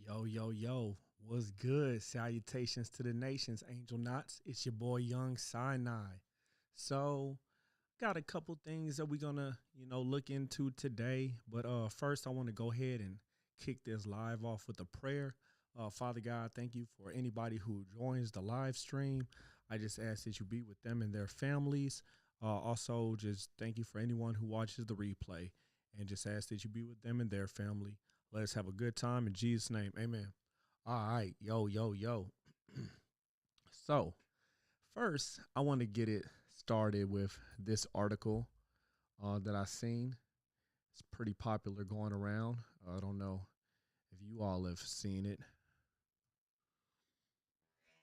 Yo, yo, yo, what's good? Salutations to the nations, Angel Knots. It's your boy Young Sinai. So, got a couple things that we're gonna, look into today. But first I want to go ahead and kick this live off with a prayer. Father God, thank you for anybody who joins the live stream. I just ask that you be with them and their families. Also, just thank you for anyone who watches the replay and just ask that you be with them and their family. Let us have a good time in Jesus' name. Amen. All right. Yo, yo, yo. So, first, I want to get it started with this article that I seen. It's pretty popular going around. I don't know if you all have seen it.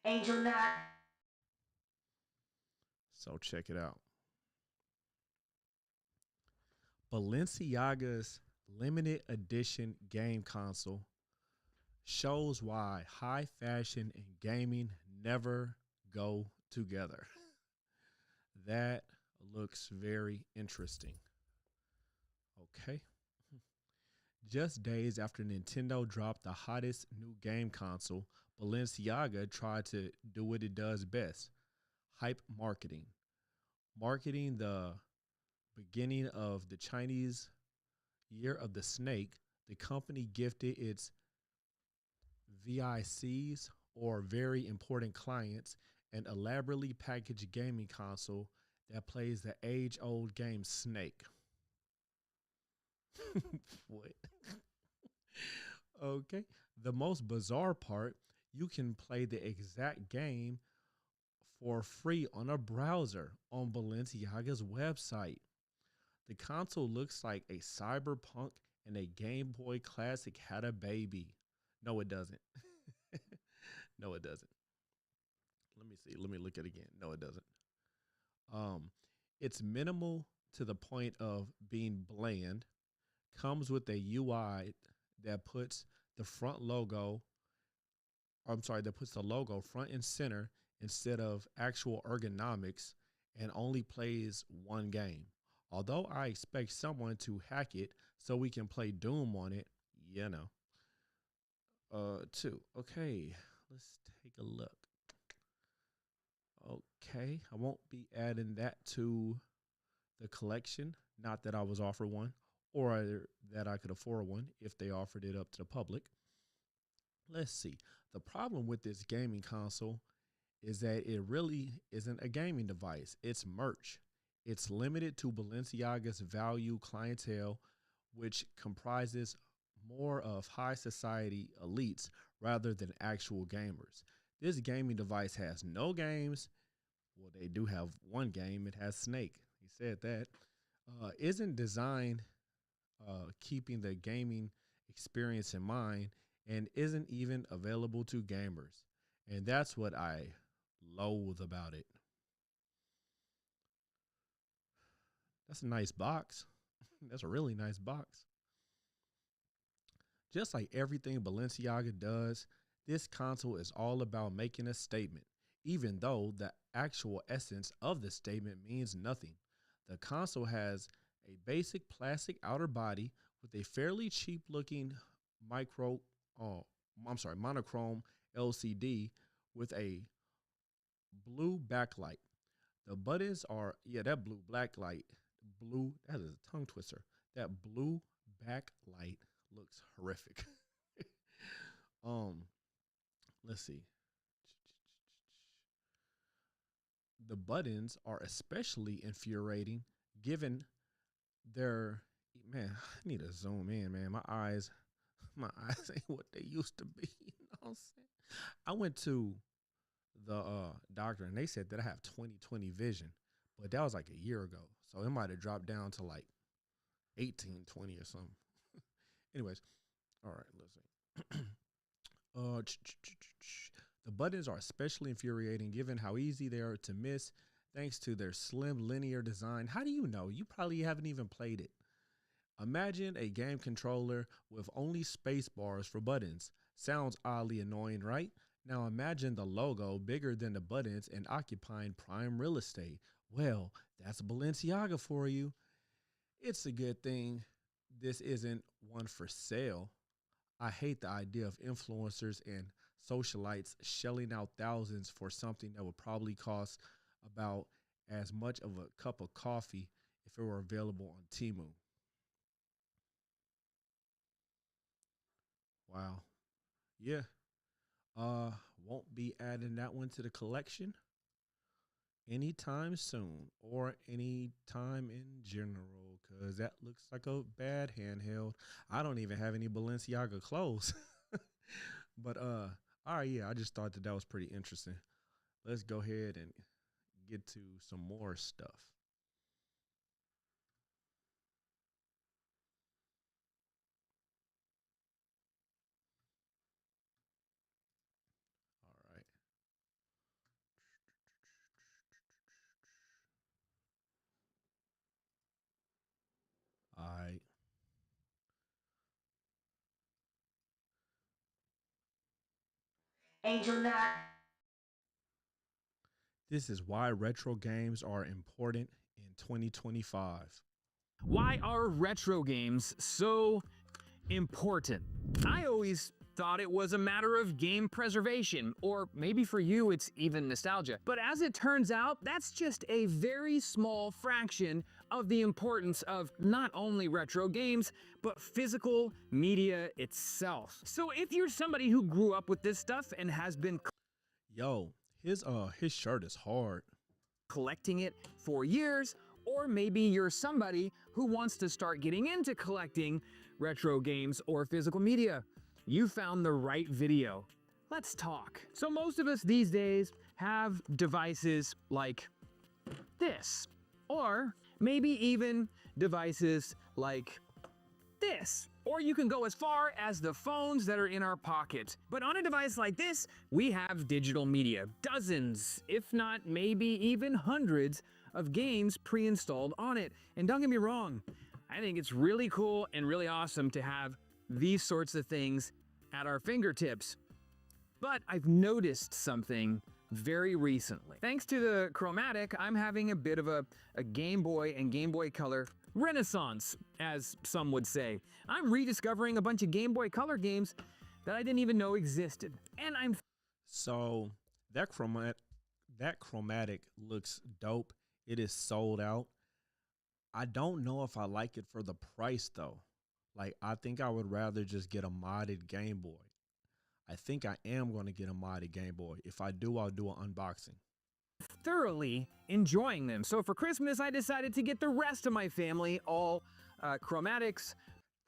Angel Knot. So, check it out. Balenciaga's limited edition game console shows why high fashion and gaming never go together. That looks very interesting. Okay. Just days after Nintendo dropped the hottest new game console, Balenciaga tried to do what it does best: hype marketing. Marketing the beginning of the Chinese Year of the Snake, the company gifted its VICs, or very important clients, an elaborately packaged gaming console that plays the age old game Snake. What? Okay. The most bizarre part, you can play the exact game for free on a browser on Balenciaga's website. The console looks like a cyberpunk and a Game Boy Classic had a baby. No, it doesn't. No, it doesn't. Let me see. Let me look at it again. No, it doesn't. Um, it's minimal to the point of being bland. Comes with a UI that puts the front logo. I'm sorry, that puts the logo front and center instead of actual ergonomics, and only plays one game. Although I expect someone to hack it so we can play Doom on it, you know. Two. Okay, let's take a look. Okay, I won't be adding that to the collection. Not that I was offered one, or that I could afford one if they offered it up to the public. Let's see. The problem with this gaming console is that it really isn't a gaming device. It's merch. It's limited to Balenciaga's value clientele, which comprises more of high society elites rather than actual gamers. This gaming device has no games. Well, they do have one game. It has Snake. He said that. Isn't designed keeping the gaming experience in mind, and isn't even available to gamers. And that's what I loathe about it. That's a nice box. That's a really nice box. Just like everything Balenciaga does, this console is all about making a statement, even though the actual essence of the statement means nothing. The console has a basic plastic outer body with a fairly cheap looking micro oh monochrome LCD with a blue backlight. The buttons are, yeah, that blue backlight, blue, that is a tongue twister. That blue backlight looks horrific. um, let's see. The buttons are especially infuriating given their, man, I need to zoom in, man. My eyes ain't what they used to be. You know what I'm saying? I went to the doctor and they said that I have 20/20 vision, but that was like a year ago. So it might have dropped down to like 18/20 or something. Anyways, all right, let's see. The buttons are especially infuriating given how easy they are to miss thanks to their slim linear design. How do you know? You probably haven't even played it. Imagine a game controller with only space bars for buttons. Sounds oddly annoying, right? Now imagine the logo bigger than the buttons and occupying prime real estate. Well, that's Balenciaga for you. It's a good thing this isn't one for sale. I hate the idea of influencers and socialites shelling out thousands for something that would probably cost about as much of a cup of coffee if it were available on Timu. Wow. Yeah. Won't be adding that one to the collection anytime soon or anytime in general because that looks like a bad handheld. I don't even have any Balenciaga clothes. But all right, yeah, I just thought that was pretty interesting. Let's go ahead and get to some more stuff. All right. All right. Angel Knot. This is why retro games are important in 2025. Why are retro games so important? I always thought it was a matter of game preservation, or maybe for you it's even nostalgia. But as it turns out, that's just a very small fraction of the importance of not only retro games, but physical media itself. So if you're somebody who grew up with this stuff and has been Yo, his shirt is hard. collecting it for years, or maybe you're somebody who wants to start getting into collecting retro games or physical media, you found the right video. Let's talk. So most of us these days have devices like this, or maybe even devices like this. Or you can go as far as the phones that are in our pocket. But on a device like this, we have digital media. Dozens, if not maybe even hundreds of games pre-installed on it. And don't get me wrong, I think it's really cool and really awesome to have these sorts of things at our fingertips. But I've noticed something very recently. Thanks to the Chromatic, I'm having a bit of a Game Boy and Game Boy Color renaissance, as some would say. I'm rediscovering a bunch of Game Boy Color games that I didn't even know existed. And I'm So that chromatic looks dope. It is sold out. I don't know if I like it for the price though. Like I think I would rather just get a modded Game Boy. I think I am going to get a modded Game Boy. If I do, I'll do an unboxing. thoroughly enjoying them. So for Christmas, I decided to get the rest of my family all Chromatics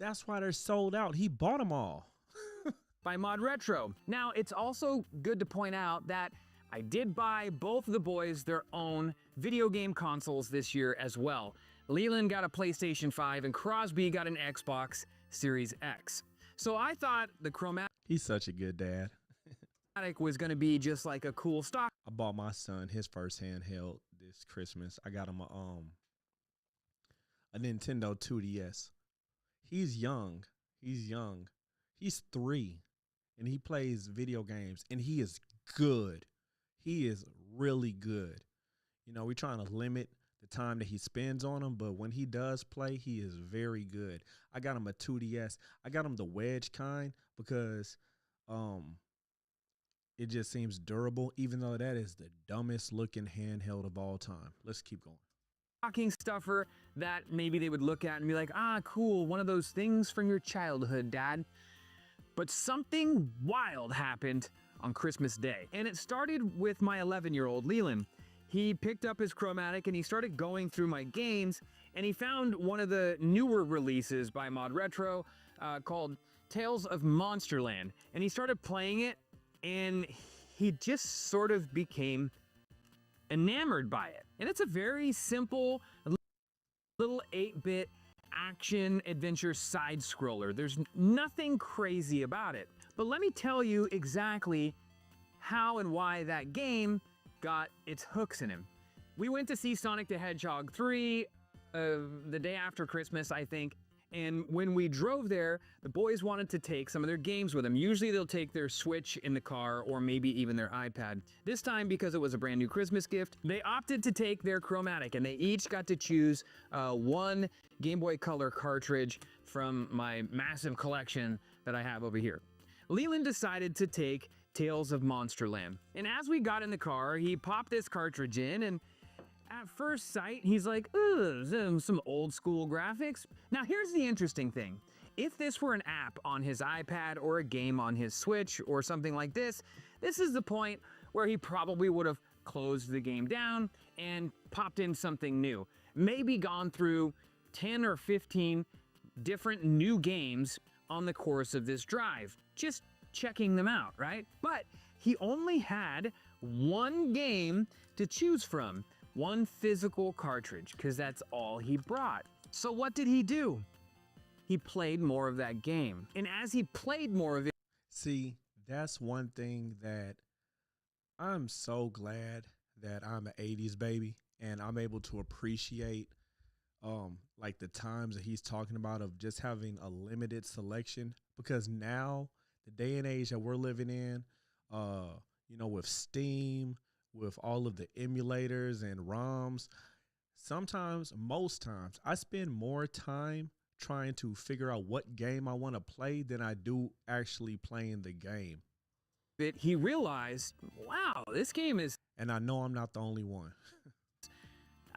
That's why they're sold out. He bought them all. by Mod Retro. Now, it's also good to point out that I did buy both of the boys their own video game consoles this year as well. Leland got a PlayStation 5 and Crosby got an Xbox Series X. So I thought the Chromatic He's such a good dad. was going to be just like a cool stock I bought my son his first handheld this Christmas. I got him a Nintendo 2DS. He's young. He's young. He's 3 and he plays video games and he is good. He is really good. You know, we're trying to limit the time that he spends on them, but when he does play, he is very good. I got him a 2DS. I got him the wedge kind because it just seems durable, even though that is the dumbest looking handheld of all time. Let's keep going. stocking stuffer that maybe they would look at and be like, ah, cool, one of those things from your childhood, Dad. But something wild happened on Christmas Day. And it started with my 11-year-old Leland. He picked up his Chromatic and he started going through my games and he found one of the newer releases by Mod Retro called Tales of Monsterland. And he started playing it and he just sort of became enamored by it. And it's a very simple little 8-bit action adventure side scroller. There's nothing crazy about it. But let me tell you exactly how and why that game got its hooks in him. We went to see Sonic the Hedgehog 3 the day after Christmas, I think. And when we drove there, the boys wanted to take some of their games with them. Usually they'll take their Switch in the car or maybe even their iPad. This time, because it was a brand new Christmas gift, they opted to take their Chromatic and they each got to choose one Game Boy Color cartridge from my massive collection that I have over here. Leland decided to take Tales of Monsterland. And as we got in the car, he popped this cartridge in, and at first sight, he's like, ugh, some old school graphics. Now here's the interesting thing. If this were an app on his iPad or a game on his Switch or something like this is the point where he probably would have closed the game down and popped in something new. Maybe gone through 10 or 15 different new games on the course of this drive, just checking them out, right? But he only had one game to choose from, one physical cartridge, because that's all he brought. So what did he do? He played more of that game. And as he played more of it, See, that's one thing that I'm so glad that I'm an 80s baby and I'm able to appreciate like the times that he's talking about of just having a limited selection, because now the day and age that we're living in, with Steam, with all of the emulators and ROMs, most times I spend more time trying to figure out what game I want to play than I do actually playing the game. he realized, wow, this game is And I know I'm not the only one.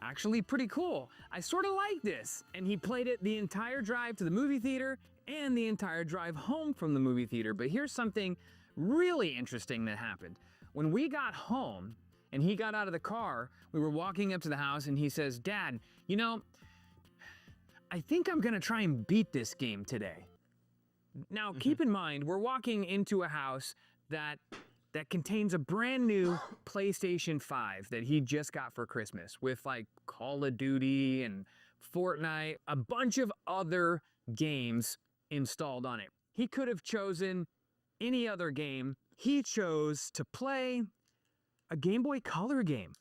actually pretty cool. I sort of like this. And he played it the entire drive to the movie theater and the entire drive home from the movie theater. But here's something really interesting that happened. When we got home and he got out of the car, we were walking up to the house and he says, Dad, I think I'm gonna try and beat this game today. Now, keep in mind, we're walking into a house that contains a brand new PlayStation 5 that he just got for Christmas with like Call of Duty and Fortnite, a bunch of other games installed on it. He could have chosen any other game. He chose to play a Game Boy Color game.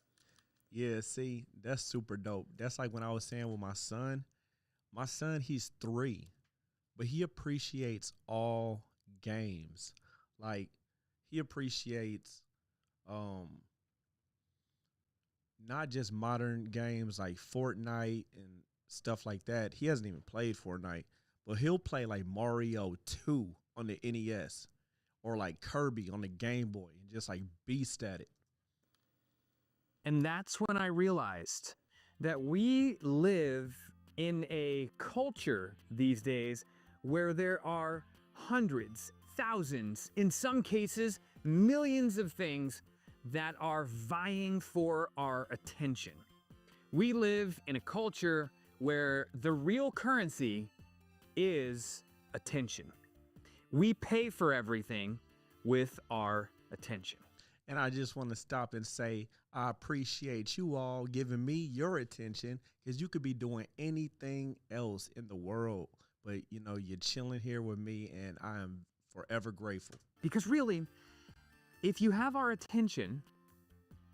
Yeah, see, that's super dope. That's like when I was saying with my son. My son, he's 3, but he appreciates all games. Like, he appreciates not just modern games like Fortnite and stuff like that. He hasn't even played Fortnite, but he'll play like Mario 2 on the NES or like Kirby on the Game Boy and just like beast at it. And that's when I realized that we live in a culture these days where there are hundreds, thousands, in some cases, millions of things that are vying for our attention. We live in a culture where the real currency is attention. We pay for everything with our attention. And I just want to stop and say, I appreciate you all giving me your attention, because you could be doing anything else in the world. But, you're chilling here with me, and I am forever grateful. Because really, if you have our attention,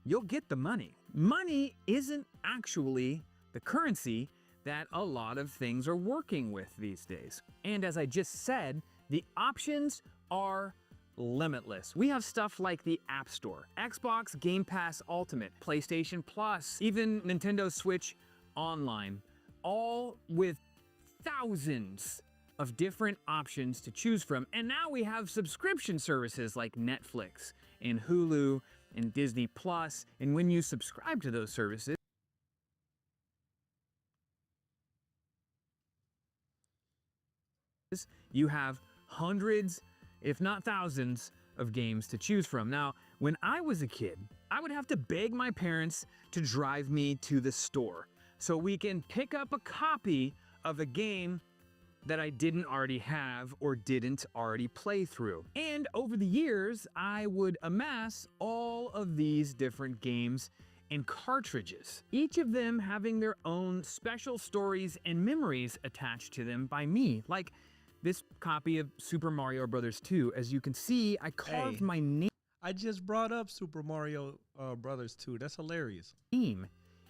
you'll get the money. Money isn't actually the currency that a lot of things are working with these days. And as I just said, the options are limitless. We have stuff like the App Store, Xbox Game Pass Ultimate, PlayStation Plus, even Nintendo Switch Online, all with thousands of different options to choose from. And now we have subscription services like Netflix and Hulu and Disney Plus. And when you subscribe to those services, you have hundreds, if not thousands, of games to choose from. Now, when I was a kid, I would have to beg my parents to drive me to the store so we can pick up a copy of a game that I didn't already have or didn't already play through. And over the years, I would amass all of these different games and cartridges, each of them having their own special stories and memories attached to them by me. Like this copy of Super Mario Bros. 2, as you can see, I carved my name. I just brought up Super Mario Brothers 2. That's hilarious.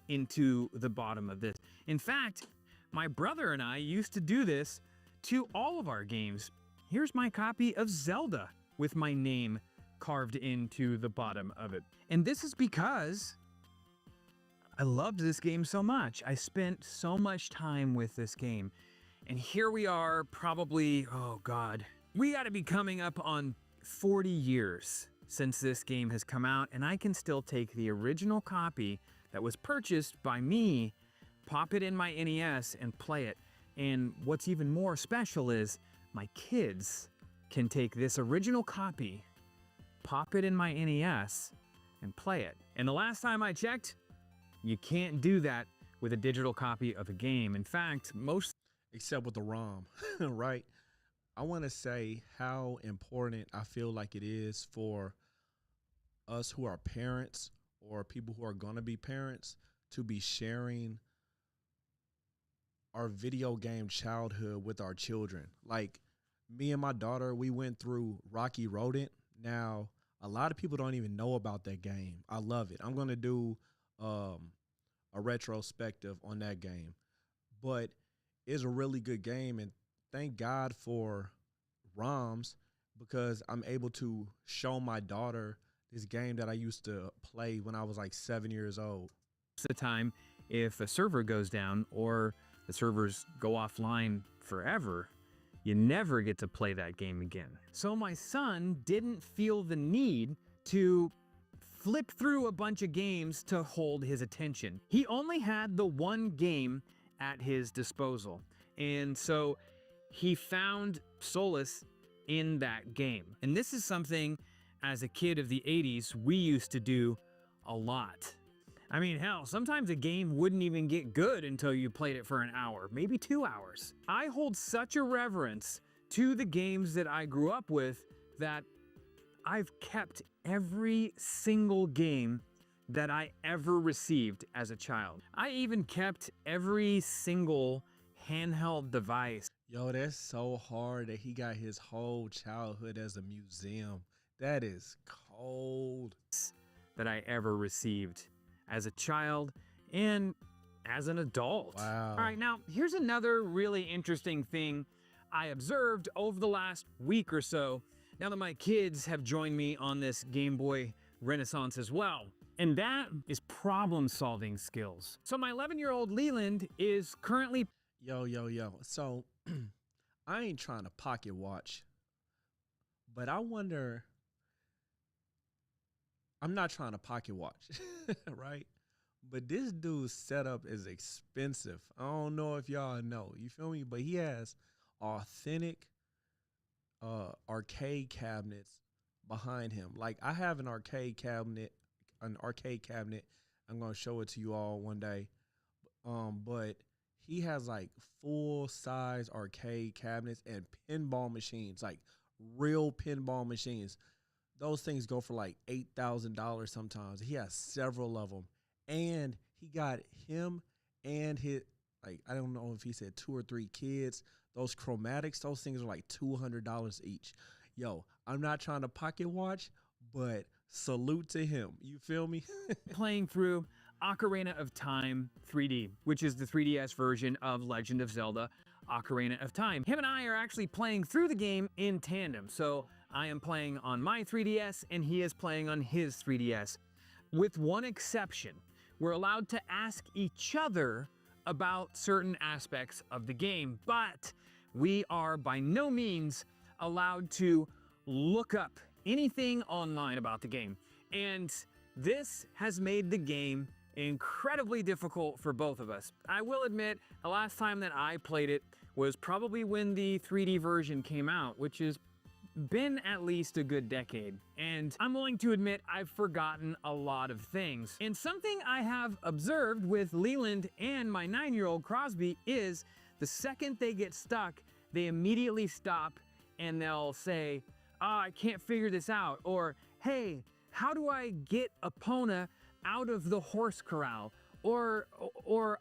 Into the bottom of this. In fact, my brother and I used to do this to all of our games. Here's my copy of Zelda with my name carved into the bottom of it. And this is because I loved this game so much. I spent so much time with this game. And here we are, probably, oh God, We got to be coming up on 40 years since this game has come out, and I can still take the original copy that was purchased by me, pop it in my NES, and play it. And what's even more special is my kids can take this original copy, pop it in my NES, and play it. And the last time I checked, you can't do that with a digital copy of a game. In fact, most... Except with the ROM, right? I want to say how important I feel like it is for us who are parents or people who are going to be parents to be sharing our video game childhood with our children. Like me and my daughter, we went through Rocky Rodent. Now, a lot of people don't even know about that game. I love it. I'm going to do a retrospective on that game. But it's a really good game, and thank God for ROMs because I'm able to show my daughter this game that I used to play when I was like 7 years old. Most of the time, if a server goes down or the servers go offline forever, you never get to play that game again. So my son didn't feel the need to flip through a bunch of games to hold his attention. He only had the one game at his disposal. And so he found solace in that game. And this is something, as a kid of the 80s, we used to do a lot. I mean, hell, sometimes a game wouldn't even get good until you played it for an hour, maybe 2 hours. I hold such a reverence to the games that I grew up with that I've kept every single game that I ever received as a child. I even kept every single handheld device. Yo, that's so hard that he got his whole childhood as a museum. That is cold. That I ever received as a child and as an adult. Wow. All right, now here's another really interesting thing I observed over the last week or so, now that my kids have joined me on this Game Boy Renaissance as well. And that is problem-solving skills. So my 11-year-old Leland is currently... Yo. So, I ain't trying to pocket watch, but I wonder... I'm not trying to pocket watch, right? But this dude's setup is expensive. I don't know if y'all know. You feel me? But he has authentic arcade cabinets behind him. Like, I have an arcade cabinet. I'm going to show it to you all one day. But he has like full size arcade cabinets and pinball machines, like real pinball machines. Those things go for like $8,000 sometimes. He has several of them. And he got him and his, like, I don't know if he said 2 or 3 kids. Those chromatics, those things are like $200 each. Yo, I'm not trying to pocket watch, but salute to him. You feel me? playing through Ocarina of Time 3D, which is the 3DS version of Legend of Zelda Ocarina of Time. Him and I are actually playing through the game in tandem. So I am playing on my 3DS and he is playing on his 3DS. With one exception, we're allowed to ask each other about certain aspects of the game, but we are by no means allowed to look up anything online about the game. And this has made the game incredibly difficult for both of us. I will admit, the last time that I played it was probably when the 3D version came out, which has been at least a good decade. And I'm willing to admit I've forgotten a lot of things. And something I have observed with Leland and my 9-year-old Crosby is the second they get stuck, they immediately stop and they'll say, "Oh, I can't figure this out," or, "Hey, how do I get Epona out of the horse corral?" or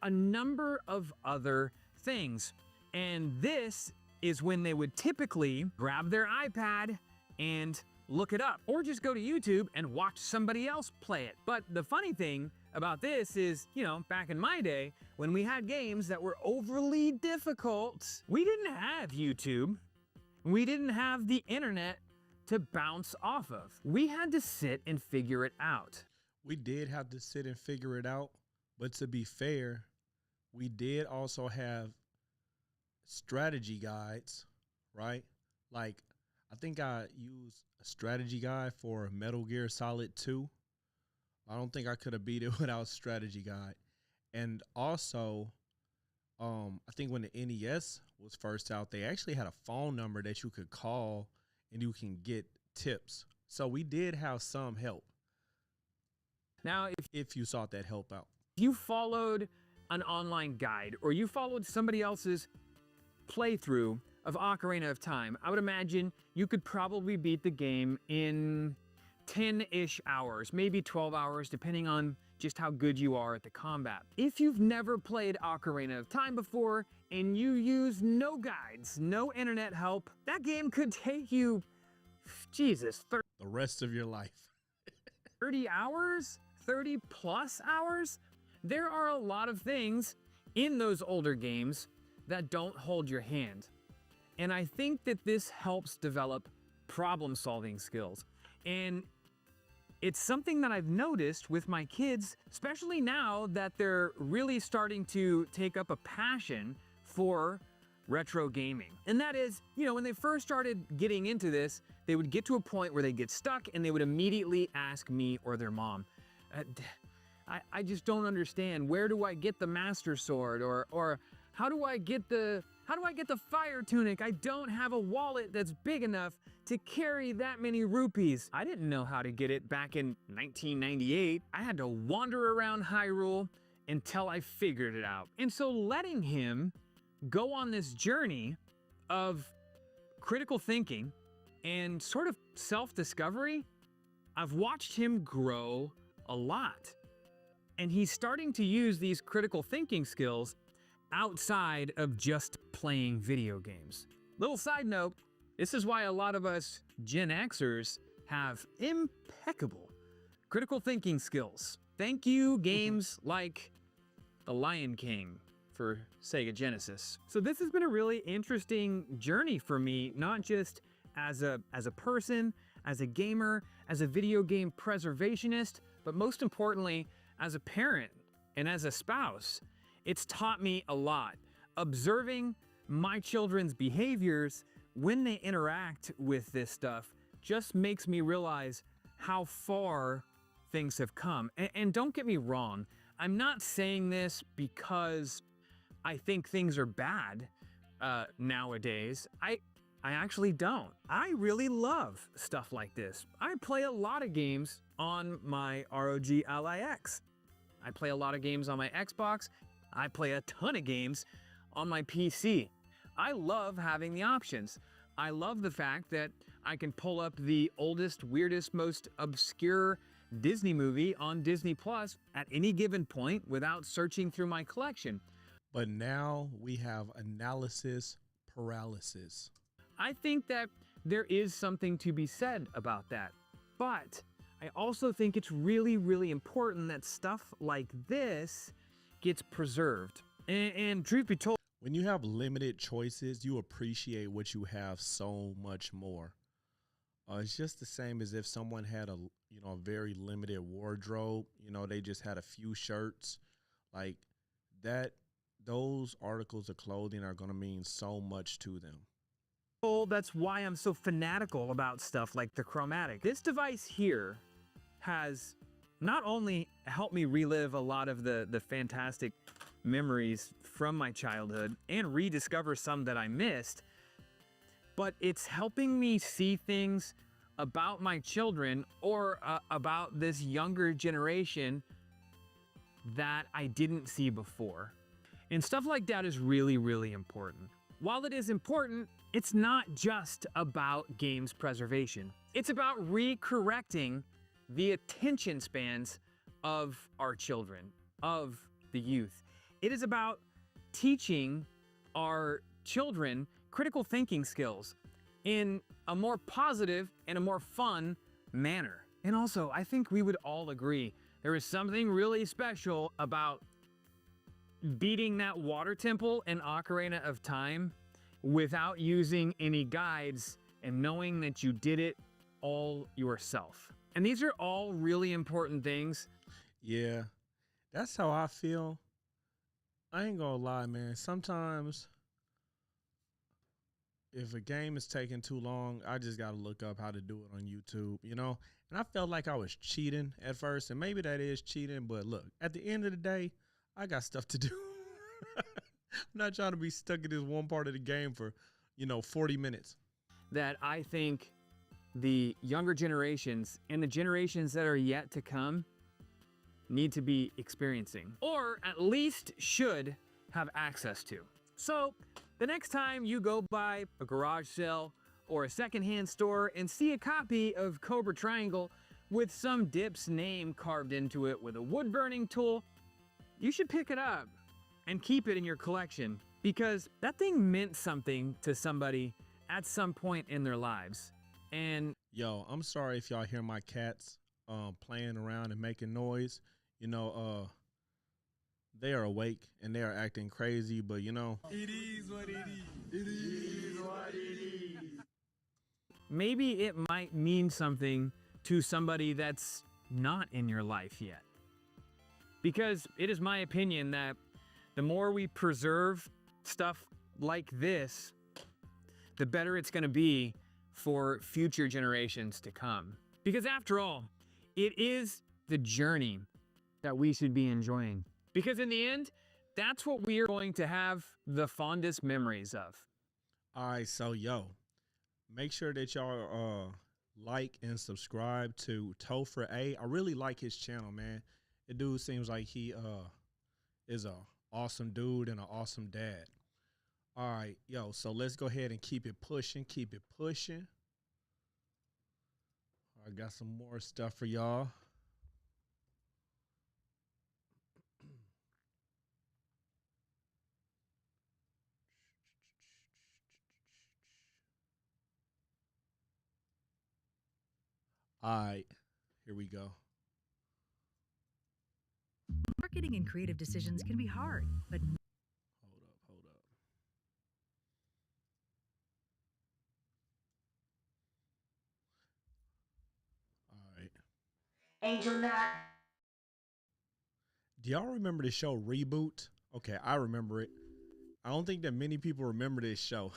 a number of other things. And this is when they would typically grab their iPad and look it up, or just go to YouTube and watch somebody else play it. But the funny thing about this is, you know, back in my day, when we had games that were overly difficult, we didn't have YouTube. We didn't have the internet to bounce off of. We had to sit and figure it out. We did have to sit and figure it out, but to be fair, we did also have strategy guides, right? Like, I think I used a strategy guide for Metal Gear Solid 2. I don't think I could have beat it without strategy guide. And also, I think when the NES was first out, they actually had a phone number that you could call and you can get tips. So we did have some help. Now, If you sought that help out. you followed an online guide or you followed somebody else's playthrough of Ocarina of Time, I would imagine you could probably beat the game in 10-ish hours, maybe 12 hours, depending on just how good you are at the combat. If you've never played Ocarina of Time before and you use no guides, no internet help, that game could take you, Jesus, The rest of your life. 30 hours? 30 plus hours? There are a lot of things in those older games that don't hold your hand. And I think that this helps develop problem-solving skills. And it's something that I've noticed with my kids, especially now that they're really starting to take up a passion for retro gaming. And that is, you know, when they first started getting into this, they would get to a point where they get stuck and they would immediately ask me or their mom, I just don't understand. Where do I get the Master Sword? Or how do I get the fire tunic? I don't have a wallet that's big enough to carry that many rupees. I didn't know how to get it back in 1998. I had to wander around Hyrule until I figured it out. And so letting him go on this journey of critical thinking and sort of self-discovery, I've watched him grow a lot. And he's starting to use these critical thinking skills outside of just playing video games. Little side note, this is why a lot of us Gen Xers have impeccable critical thinking skills. Thank you, games like The Lion King for Sega Genesis. So this has been a really interesting journey for me, not just as a person, as a gamer, as a video game preservationist, but most importantly, as a parent and as a spouse. It's taught me a lot. Observing my children's behaviors when they interact with this stuff just makes me realize how far things have come. And don't get me wrong, I'm not saying this because I think things are bad nowadays. I actually don't. I really love stuff like this. I play a lot of games on my ROG Ally X. I play a lot of games on my Xbox. I play a ton of games on my PC. I love having the options. I love the fact that I can pull up the oldest, weirdest, most obscure Disney movie on Disney Plus at any given point without searching through my collection. But now we have analysis paralysis. I think that there is something to be said about that. But I also think it's really, really important that stuff like this gets preserved. And truth be told, when you have limited choices, you appreciate what you have so much more. It's just the same as if someone had a very limited wardrobe. They just had a few shirts like that. Those articles of clothing are going to mean so much to them. that's why I'm so fanatical about stuff like the Chromatic. This device here has not only helped me relive a lot of the fantastic memories from my childhood and rediscover some that I missed, but it's helping me see things about my children or about this younger generation that I didn't see before. And stuff like that is really, really important. While it is important, it's not just about games preservation. It's about recorrecting the attention spans of our children, of the youth. It is about teaching our children critical thinking skills in a more positive and a more fun manner. And also, I think we would all agree there is something really special about beating that water temple in Ocarina of Time without using any guides and knowing that you did it all yourself. And these are all really important things. Yeah, that's how I feel. I ain't gonna lie, man. Sometimes if a game is taking too long, I just gotta look up how to do it on YouTube, you know. And I felt like I was cheating at first, and maybe that is cheating. But look, at the end of the day, I got stuff to do. I'm not trying to be stuck in this one part of the game for, 40 minutes. That I think the younger generations and the generations that are yet to come need to be experiencing, or at least should have access to. So the next time you go by a garage sale or a secondhand store and see a copy of Cobra Triangle with some dip's name carved into it with a wood burning tool, you should pick it up and keep it in your collection, because that thing meant something to somebody at some point in their lives. And Yo, I'm sorry if y'all hear my cats playing around and making noise. They are awake and they are acting crazy, but it is what it is. It is what it is. maybe it might mean something to somebody that's not in your life yet. Because it is my opinion that the more we preserve stuff like this, the better it's going to be for future generations to come. Because after all, it is the journey that we should be enjoying. Because in the end, that's what we are going to have the fondest memories of. All right, so make sure that y'all like and subscribe to Topher A. I really like his channel, man. The dude seems like he is a awesome dude and an awesome dad. All right, so let's go ahead and keep it pushing, I got some more stuff for y'all. All right, here we go. Marketing and creative decisions can be hard, but Hold up. All right. Angel Knot. Do y'all remember the show Reboot? Okay, I remember it. I don't think that many people remember this show,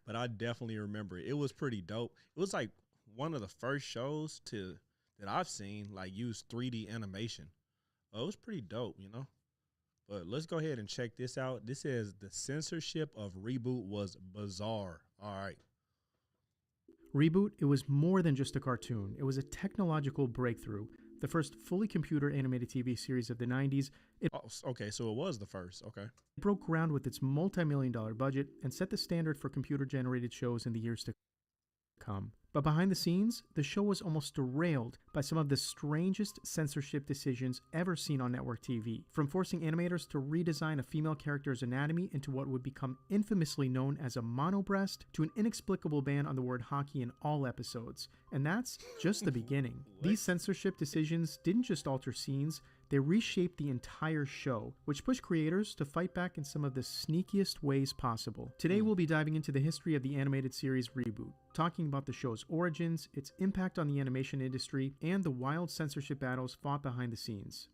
but I definitely remember it. It was pretty dope. It was like one of the first shows that I've seen like use 3D animation. It was pretty dope, But let's go ahead and check this out. This is the censorship of Reboot was bizarre. All right. Reboot, it was more than just a cartoon. It was a technological breakthrough. The first fully computer animated TV series of the 90s, it Okay, so it was the first. Okay. broke ground with its multi-million-dollar budget and set the standard for computer-generated shows in the years to come. But behind the scenes, the show was almost derailed by some of the strangest censorship decisions ever seen on network TV, from forcing animators to redesign a female character's anatomy into what would become infamously known as a monobreast, to an inexplicable ban on the word hockey in all episodes. And that's just the beginning. These censorship decisions didn't just alter scenes, they reshaped the entire show, which pushed creators to fight back in some of the sneakiest ways possible. Today we'll be diving into the history of the animated series Reboot, talking about the show's origins, its impact on the animation industry, and the wild censorship battles fought behind the scenes.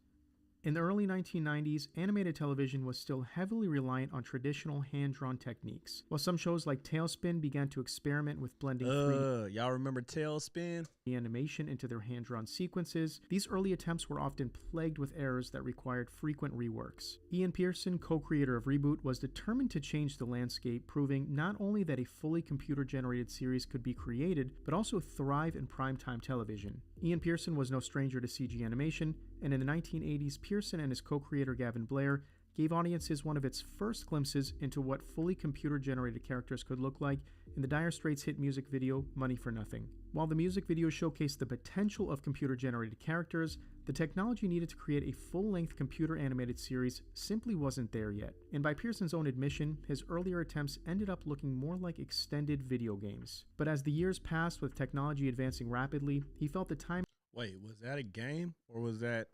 In the early 1990s, animated television was still heavily reliant on traditional hand-drawn techniques, while some shows like Tailspin began to experiment with blending 3D Y'all remember Tailspin? animation into their hand-drawn sequences. These early attempts were often plagued with errors that required frequent reworks. Ian Pearson, co-creator of Reboot, was determined to change the landscape, proving not only that a fully computer-generated series could be created, but also thrive in primetime television. Ian Pearson was no stranger to CG animation, and in the 1980s, Pearson and his co-creator Gavin Blair gave audiences one of its first glimpses into what fully computer-generated characters could look like in the Dire Straits hit music video, Money for Nothing. While the music video showcased the potential of computer-generated characters, the technology needed to create a full-length computer-animated series simply wasn't there yet. And by Pearson's own admission, his earlier attempts ended up looking more like extended video games. But as the years passed with technology advancing rapidly, he felt the time Wait, was that a game or was that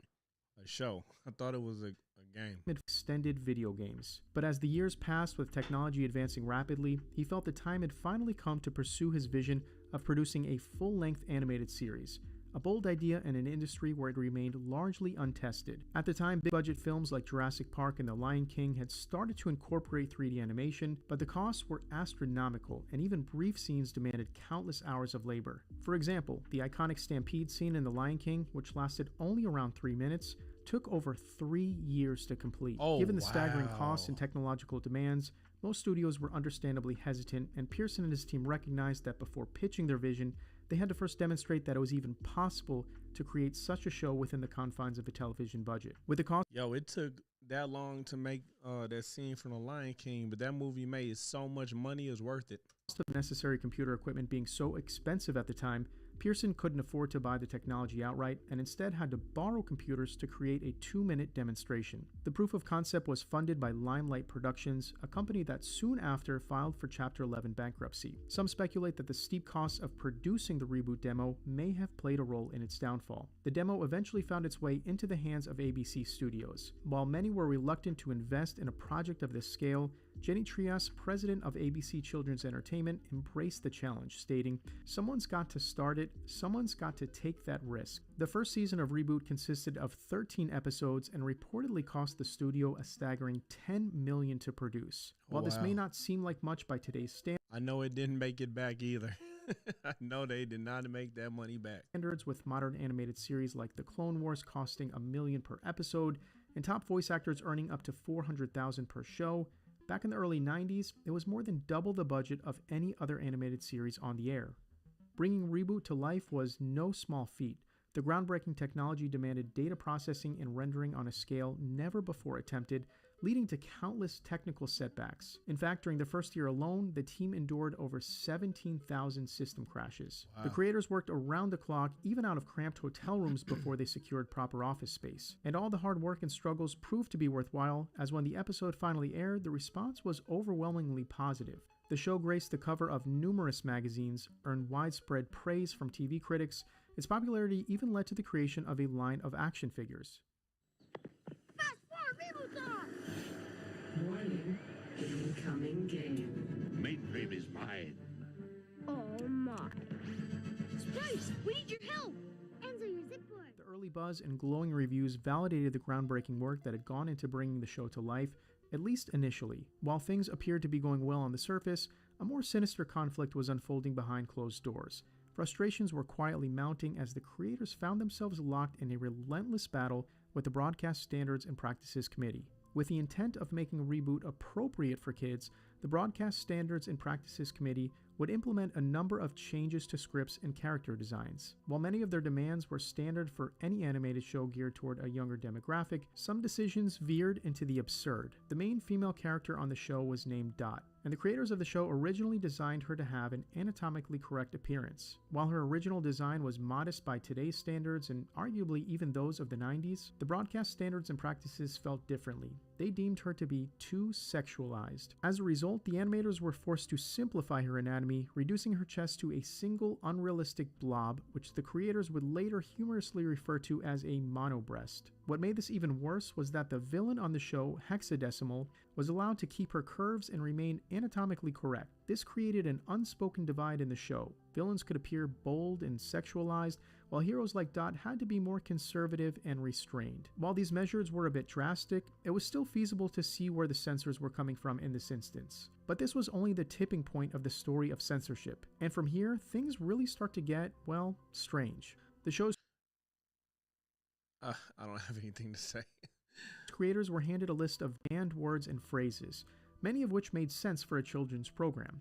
a show? I thought it was a game. extended video games. But as the years passed with technology advancing rapidly, he felt the time had finally come to pursue his vision of producing a full-length animated series, a bold idea in an industry where it remained largely untested. At the time, big-budget films like Jurassic Park and The Lion King had started to incorporate 3D animation, but the costs were astronomical, and even brief scenes demanded countless hours of labor. For example, the iconic stampede scene in The Lion King, which lasted only around 3 minutes, took over 3 years to complete. Given the staggering costs and technological demands, most studios were understandably hesitant, and Pearson and his team recognized that before pitching their vision, they had to first demonstrate that it was even possible to create such a show within the confines of a television budget. With the cost It took that long to make that scene from The Lion King, but that movie made so much money, it was worth it. of necessary computer equipment being so expensive at the time, Pearson couldn't afford to buy the technology outright and instead had to borrow computers to create a 2-minute demonstration. The proof of concept was funded by Limelight Productions, a company that soon after filed for Chapter 11 bankruptcy. Some speculate that the steep costs of producing the reboot demo may have played a role in its downfall. The demo eventually found its way into the hands of ABC Studios. While many were reluctant to invest in a project of this scale, Jenny Trias, president of ABC Children's Entertainment, embraced the challenge, stating, "Someone's got to start it, someone's got to take that risk." The first season of Reboot consisted of 13 episodes and reportedly cost the studio a staggering $10 million to produce. While this may not seem like much by today's standards, I know it didn't make it back either. I know they did not make that money back. With modern animated series like The Clone Wars costing $1 million per episode and top voice actors earning up to $400,000 per show, back in the early 90s, it was more than double the budget of any other animated series on the air. Bringing Reboot to life was no small feat. The groundbreaking technology demanded data processing and rendering on a scale never before attempted, leading to countless technical setbacks. In fact, during the first year alone, the team endured over 17,000 system crashes. The creators worked around the clock, even out of cramped hotel rooms before they secured proper office space. And all the hard work and struggles proved to be worthwhile, as when the episode finally aired, the response was overwhelmingly positive. The show graced the cover of numerous magazines, earned widespread praise from TV critics. Its popularity even led to the creation of a line of action figures. Warning, incoming game. Mainframe is mine. Oh my. Spice, we need your help! Enzo, your zip board. The early buzz and glowing reviews validated the groundbreaking work that had gone into bringing the show to life, at least initially. While things appeared to be going well on the surface, a more sinister conflict was unfolding behind closed doors. Frustrations were quietly mounting as the creators found themselves locked in a relentless battle with the Broadcast Standards and Practices Committee. With the intent of making Reboot appropriate for kids, the Broadcast Standards and Practices Committee would implement a number of changes to scripts and character designs. While many of their demands were standard for any animated show geared toward a younger demographic, some decisions veered into the absurd. The main female character on the show was named Dot, and the creators of the show originally designed her to have an anatomically correct appearance. While her original design was modest by today's standards and arguably even those of the 90s, the Broadcast Standards and Practices felt differently. They deemed her to be too sexualized. As a result, the animators were forced to simplify her anatomy, reducing her chest to a single unrealistic blob, which the creators would later humorously refer to as a monobreast. What made this even worse was that the villain on the show, Hexadecimal, was allowed to keep her curves and remain anatomically correct. This created an unspoken divide in the show. Villains could appear bold and sexualized, while heroes like Dot had to be more conservative and restrained. While these measures were a bit drastic, it was still feasible to see where the censors were coming from in this instance. But this was only the tipping point of the story of censorship, and from here, things really start to get, well, strange. The show's I don't have anything to say. creators were handed a list of banned words and phrases, many of which made sense for a children's program.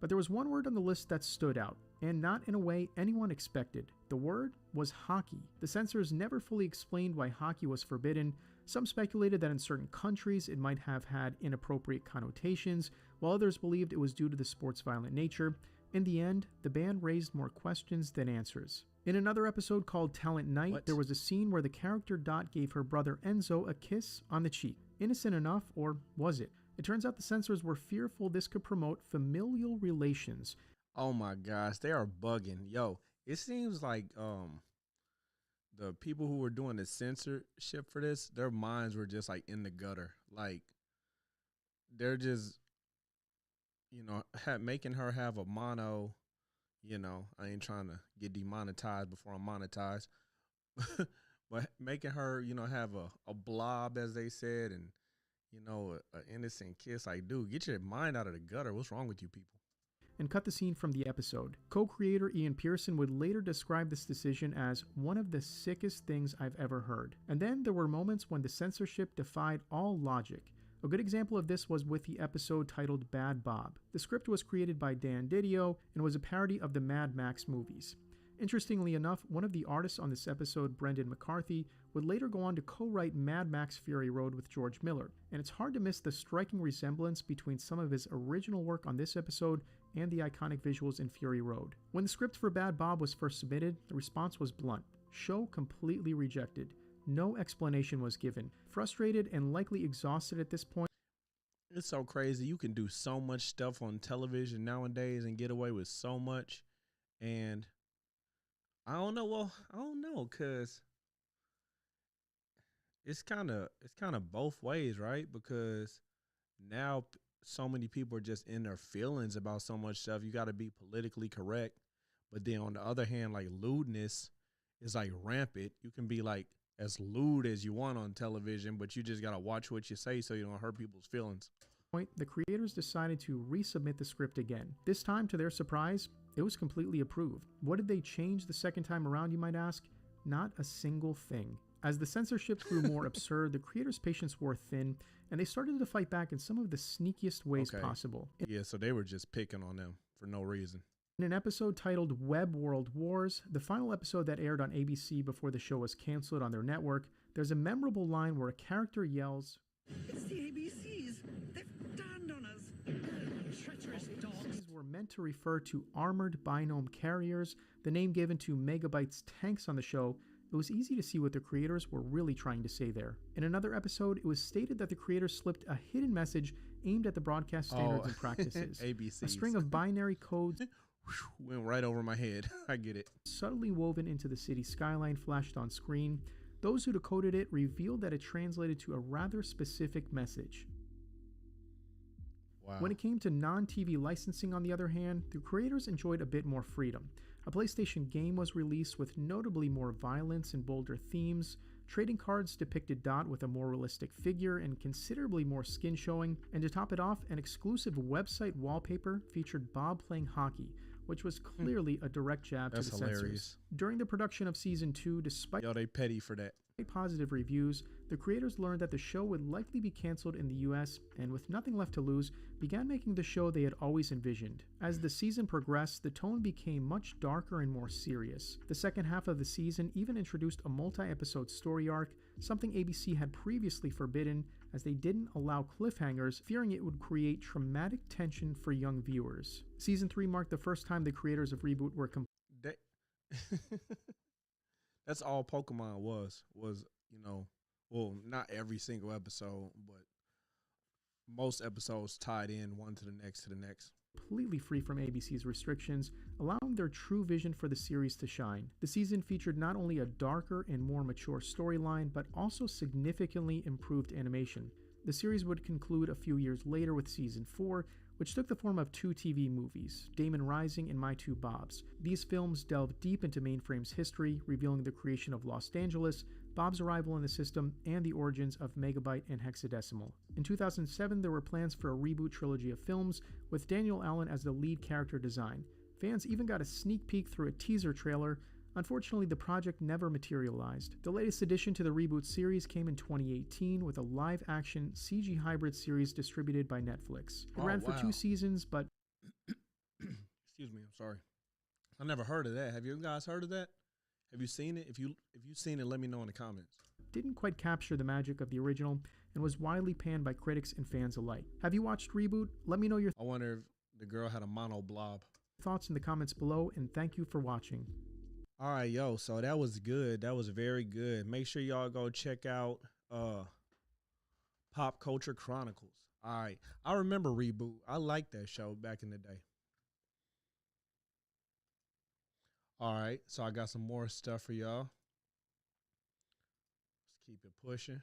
But there was one word on the list that stood out, and not in a way anyone expected. The word was hockey. The censors never fully explained why hockey was forbidden. Some speculated that in certain countries it might have had inappropriate connotations, while others believed it was due to the sport's violent nature. In the end, the ban raised more questions than answers. In another episode called Talent Night, there was a scene where the character Dot gave her brother Enzo a kiss on the cheek. Innocent enough, or was it? It turns out the censors were fearful this could promote familial relations. Oh my gosh, they are bugging. Yo, it seems like the people who were doing the censorship for this, their minds were just like in the gutter. Like they're just, making her have a mono, I ain't trying to get demonetized before I'm monetized. But making her, have a blob, as they said, and, an innocent kiss. Like, dude, get your mind out of the gutter. What's wrong with you people? And cut the scene from the episode. Co-creator Ian Pearson would later describe this decision as one of the sickest things I've ever heard. And then there were moments when the censorship defied all logic. A good example of this was with the episode titled Bad Bob. The script was created by Dan Didio and was a parody of the Mad Max movies. Interestingly enough, one of the artists on this episode, Brendan McCarthy, would later go on to co-write Mad Max Fury Road with George Miller, and it's hard to miss the striking resemblance between some of his original work on this episode and the iconic visuals in Fury Road. When the script for Bad Bob was first submitted, the response was blunt. Show completely rejected. No explanation was given. Frustrated and likely exhausted at this point, It's so crazy. You can do so much stuff on television nowadays and get away with so much. And I don't know. Well, I don't know, because it's kind of both ways, right? Because now so many people are just in their feelings about so much stuff. You got to be politically correct. But then on the other hand, like, lewdness is like rampant. You can be like as lewd as you want on television, but you just got to watch what you say so you don't hurt people's feelings. the creators decided to resubmit the script again. This time, to their surprise, it was completely approved. What did they change the second time around, you might ask? Not a single thing. As the censorship grew more absurd, the creators' patience wore thin, and they started to fight back in some of the sneakiest ways possible. Yeah, so they were just picking on them for no reason. In an episode titled Web World Wars, the final episode that aired on ABC before the show was canceled on their network, there's a memorable line where a character yells, "It's the ABCs! They've turned on us! Treacherous dogs!" These were meant to refer to armored binome carriers, the name given to Megabyte's tanks on the show. It was easy to see what the creators were really trying to say there. In another episode, it was stated that the creators slipped a hidden message aimed at the broadcast standards and practices. ABCs. A string of binary codes went right over my head. I get it. subtly woven into the city skyline flashed on screen. Those who decoded it revealed that it translated to a rather specific message. Wow. When it came to non-TV licensing, on the other hand, the creators enjoyed a bit more freedom. A PlayStation game was released with notably more violence and bolder themes. Trading cards depicted Dot with a more realistic figure and considerably more skin showing. And to top it off, an exclusive website wallpaper featured Bob playing hockey, which was clearly a direct jab That's to the hilarious. censors. During the production of Season 2, despite Yo, they petty for that. positive reviews, the creators learned that the show would likely be canceled in the US, and with nothing left to lose, began making the show they had always envisioned. As the season progressed, the tone became much darker and more serious. The second half of the season even introduced a multi-episode story arc, something ABC had previously forbidden, as they didn't allow cliffhangers, fearing it would create traumatic tension for young viewers. Season 3 marked the first time the creators of Reboot were That That's all Pokemon was, well, not every single episode, but most episodes tied in one to the next to the next. completely free from ABC's restrictions, allowing their true vision for the series to shine. The season featured not only a darker and more mature storyline, but also significantly improved animation. The series would conclude a few years later with Season 4, which took the form of 2 TV movies, Damon Rising and My Two Bobs. These films delved deep into Mainframe's history, revealing the creation of Los Angeles, Bob's arrival in the system, and the origins of Megabyte and Hexadecimal. In 2007, there were plans for a reboot trilogy of films, with Daniel Allen as the lead character design. Fans even got a sneak peek through a teaser trailer. Unfortunately, the project never materialized. The latest addition to the reboot series came in 2018 with a live-action CG hybrid series distributed by Netflix. It ran for 2 seasons, but Excuse me, I'm sorry. I never heard of that. Have you guys heard of that? Have you seen it? If you've seen it, let me know in the comments. didn't quite capture the magic of the original and was widely panned by critics and fans alike. Have you watched Reboot? Let me know your I wonder if the girl had a mono blob. thoughts in the comments below, and thank you for watching. All right, yo, so that was good. That was very good. Make sure y'all go check out Pop Culture Chronicles. All right. I remember Reboot. I liked that show back in the day. All right, so I got some more stuff for y'all. Let's keep it pushing.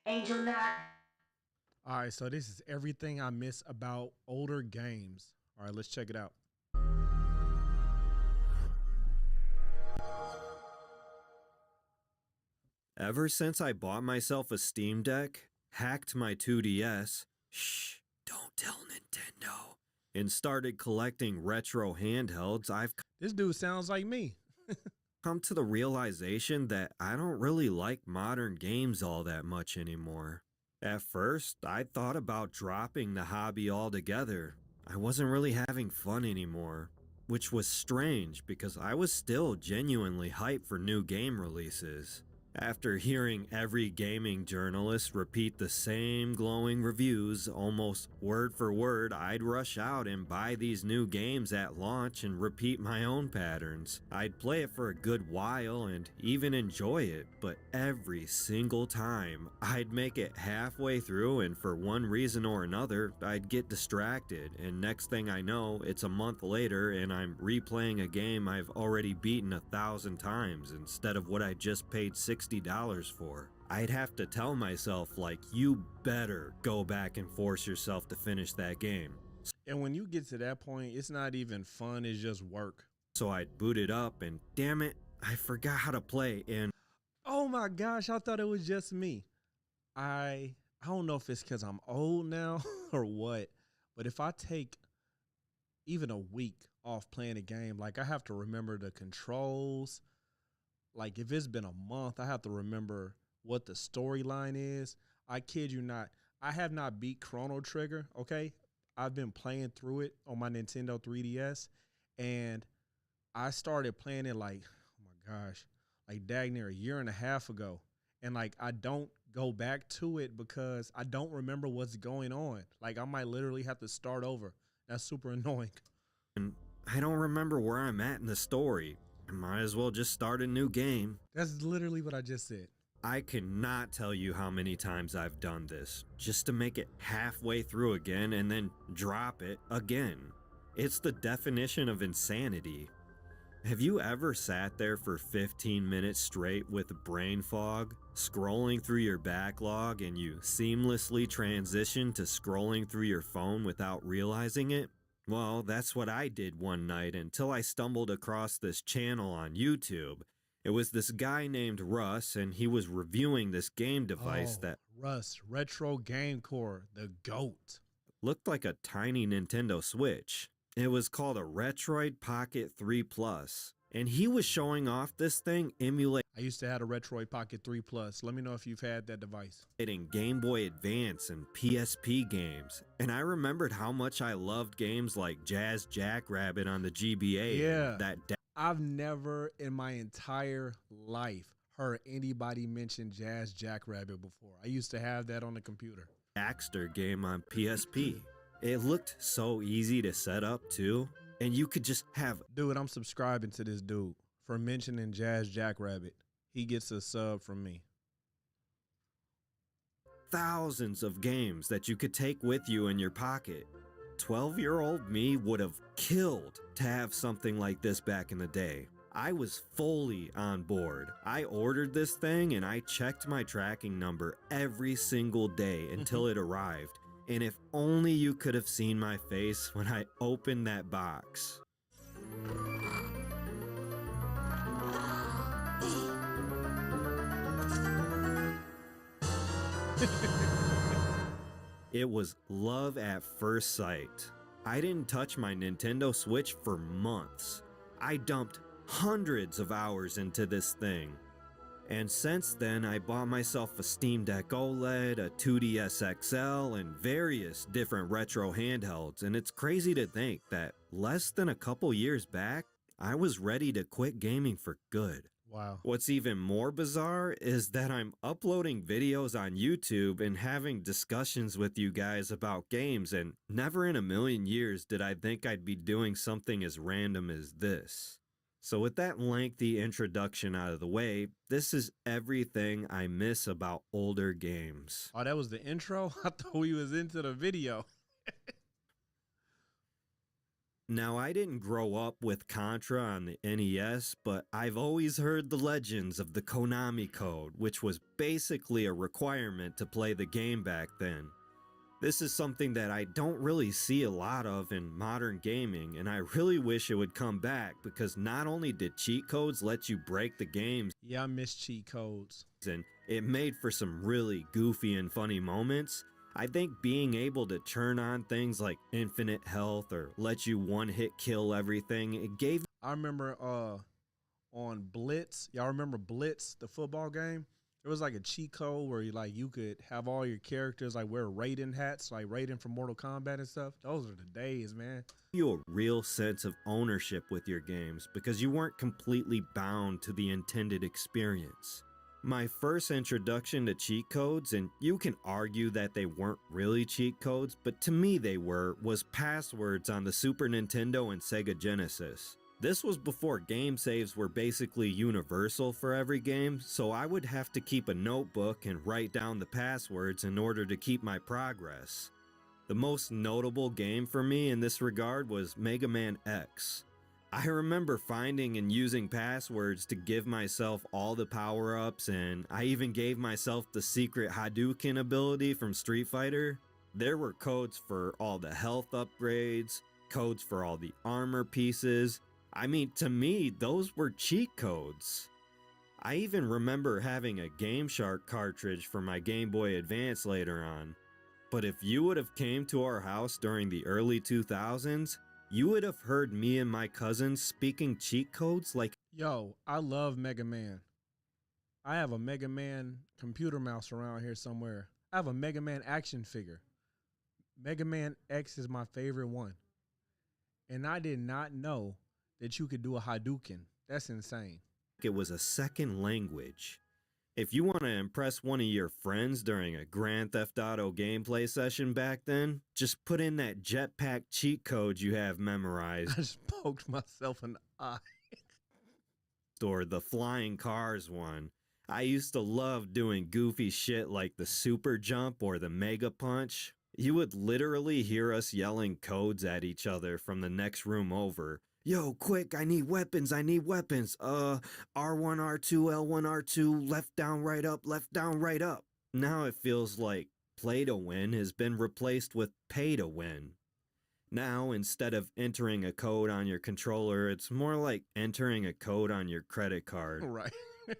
Angel Knot. All right, so this is everything I miss about older games. All right, let's check it out. Ever since I bought myself a Steam Deck, hacked my 2DS, shh, don't tell Nintendo, and started collecting retro handhelds, I've This dude sounds like me. come to the realization that I don't really like modern games all that much anymore. At first, I thought about dropping the hobby altogether. I wasn't really having fun anymore, which was strange because I was still genuinely hyped for new game releases. After hearing every gaming journalist repeat the same glowing reviews almost word for word, I'd rush out and buy these new games at launch and repeat my own patterns. I'd play it for a good while and even enjoy it, but every single time, I'd make it halfway through and for one reason or another, I'd get distracted, and next thing I know, it's a month later and I'm replaying a game I've already beaten 1,000 times instead of what I just paid $60 for. I'd have to tell myself, like, you better go back and force yourself to finish that game. And when you get to that point, it's not even fun, it's just work. So I'd boot it up and damn it, I forgot how to play and Oh my gosh, I thought it was just me. I don't know if it's because I'm old now or what, but if I take even a week off playing a game, like I have to remember the controls. Like if it's been a month, I have to remember what the storyline is. I kid you not. I have not beat Chrono Trigger, okay? I've been playing through it on my Nintendo 3DS, and I started playing it like, oh my gosh, like dang near a year and a half ago. And like I don't go back to it because I don't remember what's going on. Like I might literally have to start over. That's super annoying. I don't remember where I'm at in the story. I might as well just start a new game. That's literally what I just said. I cannot tell you how many times I've done this, just to make it halfway through again and then drop it again. It's the definition of insanity. Have you ever sat there for 15 minutes straight with brain fog, scrolling through your backlog, and you seamlessly transition to scrolling through your phone without realizing it? Well, that's what I did one night until I stumbled across this channel on YouTube. It was this guy named Russ, and he was reviewing this game device that Russ, Retro Game Core, the GOAT. looked like a tiny Nintendo Switch. It was called a Retroid Pocket 3 Plus, and he was showing off this thing emulating I used to have a Retroid Pocket 3 Plus. Let me know if you've had that device. Game Boy Advance and PSP games. And I remembered how much I loved games like Jazz Jackrabbit on the GBA. Yeah. And that I've never in my entire life heard anybody mention Jazz Jackrabbit before. I used to have that on the computer. Daxter game on PSP. It looked so easy to set up too. And you could just have Dude, I'm subscribing to this dude for mentioning Jazz Jackrabbit. He gets a sub from me. thousands of games that you could take with you in your pocket. 12-year-old me would have killed to have something like this back in the day. I was fully on board. I ordered this thing and I checked my tracking number every single day until it arrived. And if only you could have seen my face when I opened that box. It was love at first sight. I didn't touch my Nintendo Switch for months. I dumped hundreds of hours into this thing. And since then, I bought myself a Steam Deck OLED, a 2DS XL, and various different retro handhelds. And it's crazy to think that less than a couple years back, I was ready to quit gaming for good. Wow. What's even more bizarre is that I'm uploading videos on YouTube and having discussions with you guys about games, and never in a million years did I think I'd be doing something as random as this. So with that lengthy introduction out of the way, this is everything I miss about older games. Oh, that was the intro? I thought we was into the video. Now, I didn't grow up with Contra on the NES, but I've always heard the legends of the Konami code, which was basically a requirement to play the game back then. This is something that I don't really see a lot of in modern gaming, and I really wish it would come back because not only did cheat codes let you break the games, Yeah, I miss cheat codes. and it made for some really goofy and funny moments. I think being able to turn on things like infinite health or let you one-hit kill everything, it gave I remember on Blitz. Y'all remember Blitz, the football game? There was like a cheat code where you could have all your characters like wear Raiden hats, like Raiden from Mortal Kombat and stuff. Those are the days, man. you a real sense of ownership with your games because you weren't completely bound to the intended experience. My first introduction to cheat codes, and you can argue that they weren't really cheat codes, but to me they were, was passwords on the Super Nintendo and Sega Genesis. This was before game saves were basically universal for every game, so I would have to keep a notebook and write down the passwords in order to keep my progress. The most notable game for me in this regard was Mega Man X. I remember finding and using passwords to give myself all the power-ups, and I even gave myself the secret Hadouken ability from Street Fighter. There were codes for all the health upgrades, codes for all the armor pieces. I mean, to me, those were cheat codes. I even remember having a Game Shark cartridge for my Game Boy Advance later on. But if you would have came to our house during the early 2000s, you would have heard me and my cousins speaking cheat codes like, Yo, I love Mega Man. I have a Mega Man computer mouse around here somewhere. I have a Mega Man action figure. Mega Man X is my favorite one. And I did not know that you could do a Hadouken. That's insane. it was a second language. If you want to impress one of your friends during a Grand Theft Auto gameplay session back then, just put in that jetpack cheat code you have I memorized, just poked myself in the eye. or the flying cars one. I used to love doing goofy shit like the super jump or the mega punch. You would literally hear us yelling codes at each other from the next room over. Yo, quick, I need weapons, R1, R2, L1, R2, left down, right up, left down, right up. Now it feels like play to win has been replaced with pay to win. Now, instead of entering a code on your controller, it's more like entering a code on your credit card. Right.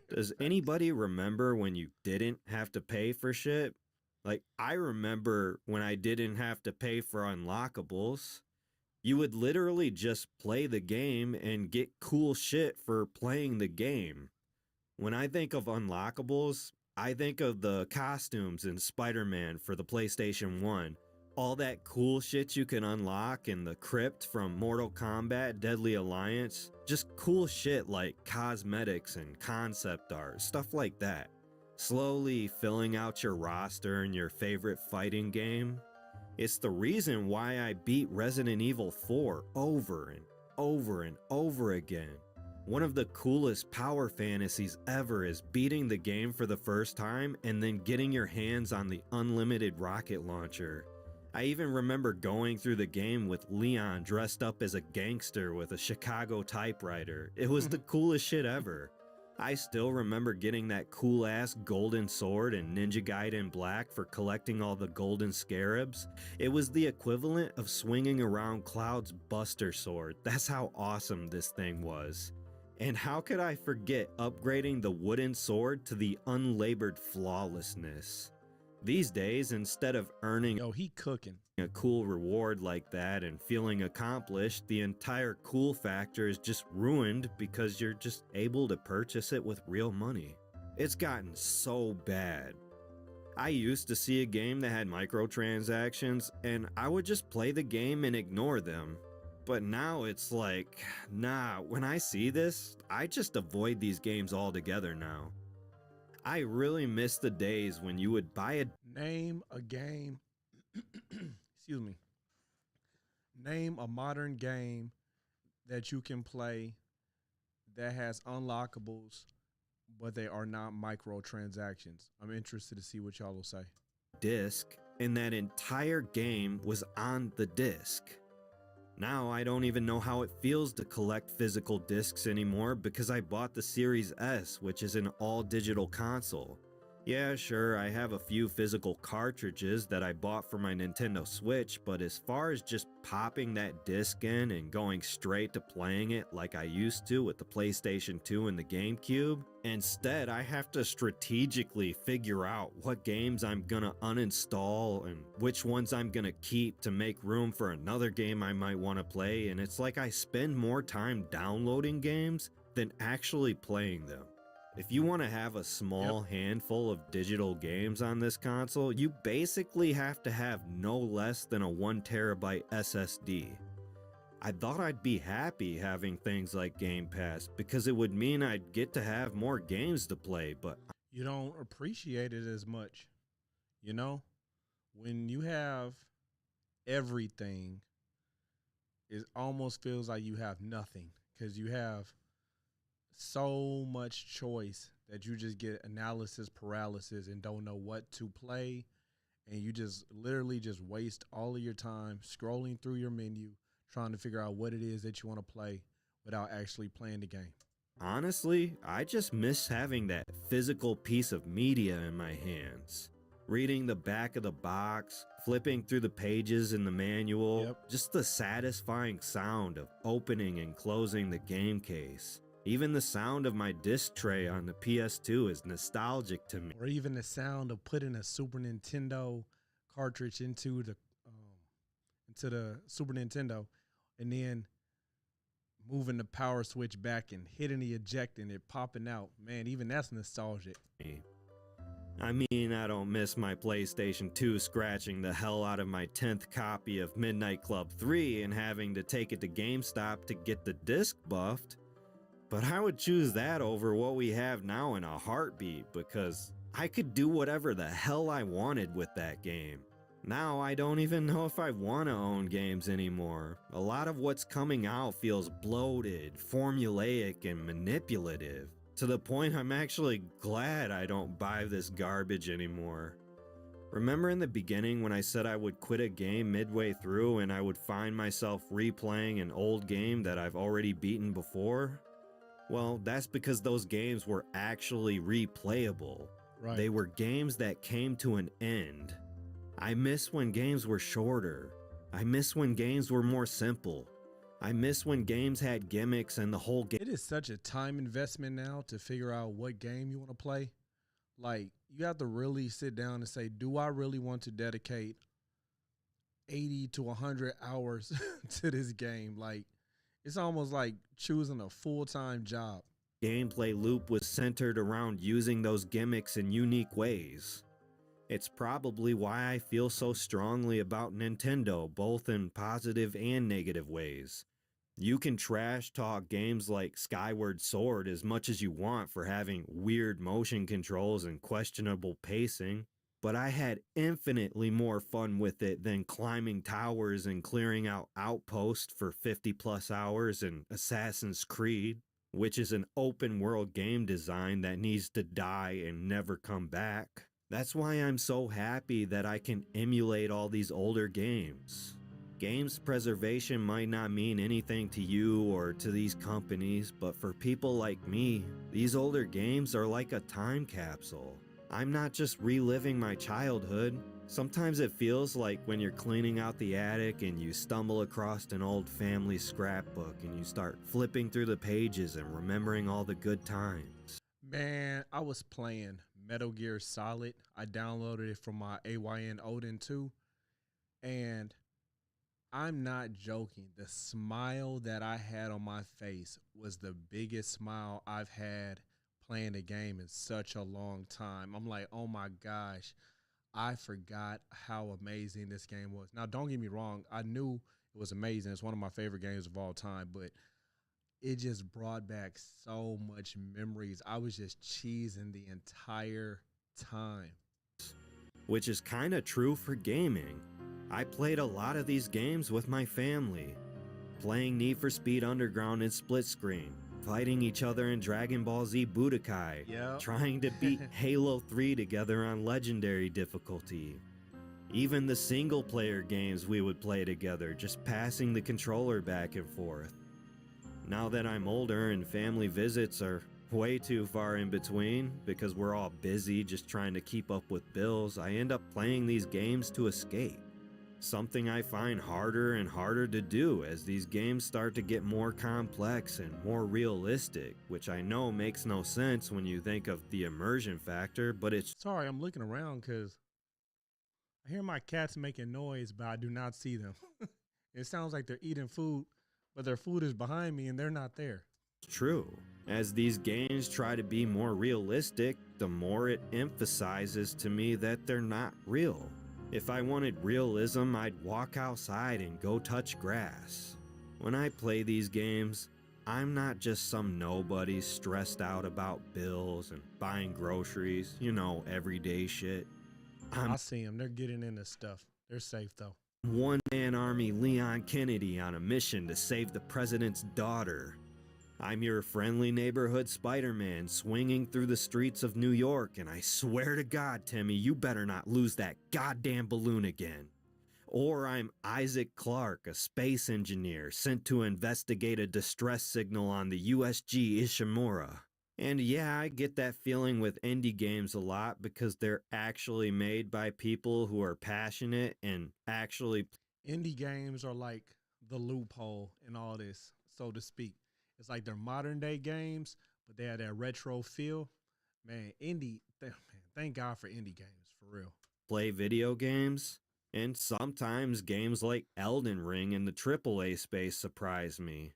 Does anybody remember when you didn't have to pay for shit? Like, I remember when I didn't have to pay for unlockables. You would literally just play the game and get cool shit for playing the game. When I think of unlockables, I think of the costumes in Spider-Man for the PlayStation 1. All that cool shit you can unlock in the crypt from Mortal Kombat Deadly Alliance. Just cool shit like cosmetics and concept art, stuff like that. Slowly filling out your roster in your favorite fighting game. It's the reason why I beat Resident Evil 4 over and over and over again. One of the coolest power fantasies ever is beating the game for the first time and then getting your hands on the unlimited rocket launcher. I even remember going through the game with Leon dressed up as a gangster with a Chicago typewriter. It was the coolest shit ever. I still remember getting that cool ass golden sword in Ninja Gaiden Black for collecting all the golden scarabs. It was the equivalent of swinging around Cloud's Buster sword. That's how awesome this thing was. And how could I forget upgrading the wooden sword to the unlabored flawlessness? These days, instead of earning Yo, he cooking. a cool reward like that and feeling accomplished, the entire cool factor is just ruined because you're just able to purchase it with real money. It's gotten so bad. I used to see a game that had microtransactions and I would just play the game and ignore them. But now it's like, nah, when I see this, I just avoid these games altogether now. I really miss the days when you would buy a Name a game. Excuse me. Name a modern game that you can play that has unlockables, but they are not microtransactions. I'm interested to see what y'all will say. disc and that entire game was on the disc. Now I don't even know how it feels to collect physical discs anymore because I bought the Series S, which is an all-digital console. Yeah, sure, I have a few physical cartridges that I bought for my Nintendo Switch, but as far as just popping that disc in and going straight to playing it like I used to with the PlayStation 2 and the GameCube, instead I have to strategically figure out what games I'm gonna uninstall and which ones I'm gonna keep to make room for another game I might want to play, and it's like I spend more time downloading games than actually playing them. If you want to have a small handful of digital games on this console, you basically have to have no less than a 1 terabyte SSD. I thought I'd be happy having things like Game Pass because it would mean I'd get to have more games to play, but You don't appreciate it as much. You know, when you have everything, it almost feels like you have nothing because you have so much choice that you just get analysis paralysis and don't know what to play, and you just literally just waste all of your time scrolling through your menu trying to figure out what it is that you want to play without actually playing the game. honestly, I just miss having that physical piece of media in my hands. Reading the back of the box, flipping through the pages in the manual, just the satisfying sound of opening and closing the game case. Even the sound of my disc tray on the PS2 is nostalgic to me. Or even the sound of putting a Super Nintendo cartridge into the Super Nintendo and then moving the power switch back and hitting the eject and it popping out. Man, even that's nostalgic. I mean, I don't miss my PlayStation 2 scratching the hell out of my 10th copy of Midnight Club 3 and having to take it to GameStop to get the disc buffed. But I would choose that over what we have now in a heartbeat because I could do whatever the hell I wanted with that game. Now I don't even know if I want to own games anymore. A lot of what's coming out feels bloated, formulaic, and manipulative, to the point I'm actually glad I don't buy this garbage anymore. Remember in the beginning when I said I would quit a game midway through and I would find myself replaying an old game that I've already beaten before? Well, that's because those games were actually replayable. Right. They were games that came to an end. I miss when games were shorter. I miss when games were more simple. I miss when games had gimmicks and the whole game. It is such a time investment now to figure out what game you want to play. Like, you have to really sit down and say, do I really want to dedicate 80 to 100 hours to this game? Like, it's almost like choosing a full-time job. Gameplay loop was centered around using those gimmicks in unique ways. It's probably why I feel so strongly about Nintendo, both in positive and negative ways. You can trash talk games like Skyward Sword as much as you want for having weird motion controls and questionable pacing, but I had infinitely more fun with it than climbing towers and clearing out outposts for 50 plus hours in Assassin's Creed, which is an open world game design that needs to die and never come back. That's why I'm so happy that I can emulate all these older games. Games preservation might not mean anything to you or to these companies, but for people like me, these older games are like a time capsule. I'm not just reliving my childhood. Sometimes it feels like when you're cleaning out the attic and you stumble across an old family scrapbook and you start flipping through the pages and remembering all the good times. Man, I was playing Metal Gear Solid. I downloaded it from my AYN Odin 2, and I'm not joking. The smile that I had on my face was the biggest smile I've had playing the game in such a long time. I'm like, oh my gosh, I forgot how amazing this game was. Now, don't get me wrong. I knew it was amazing. It's one of my favorite games of all time, but it just brought back so much memories. I was just cheesing the entire time. Which is kind of true for gaming. I played a lot of these games with my family. Playing Need for Speed Underground in split screen, fighting each other in Dragon Ball Z Budokai, Yep. trying to beat Halo 3 together on legendary difficulty. Even the single player games we would play together, just passing the controller back and forth. Now that I'm older and family visits are way too far in between because we're all busy just trying to keep up with bills, I end up playing these games to escape. Something I find harder and harder to do as these games start to get more complex and more realistic, which I know makes no sense when you think of the immersion factor, but it's Sorry, I'm looking around because I hear my cats making noise, but I do not see them. It sounds like they're eating food, but their food is behind me and they're not there. true. As these games try to be more realistic, the more it emphasizes to me that they're not real. If I wanted realism, I'd walk outside and go touch grass. When I play these games, I'm not just some nobody stressed out about bills and buying groceries, everyday shit. I'm I see them. They're getting into stuff. They're safe though. one-man army Leon Kennedy on a mission to save the president's daughter. I'm your friendly neighborhood Spider-Man swinging through the streets of New York, and I swear to God, Timmy, you better not lose that goddamn balloon again. Or I'm Isaac Clarke, a space engineer sent to investigate a distress signal on the USG Ishimura. And yeah, I get that feeling with indie games a lot because they're actually made by people who are passionate and actually. Indie games are like the loophole in all this, so to speak. It's like they're modern day games, but they have that retro feel. Man, thank God for indie games, for real. Play video games, and sometimes games like Elden Ring in the AAA space surprise me.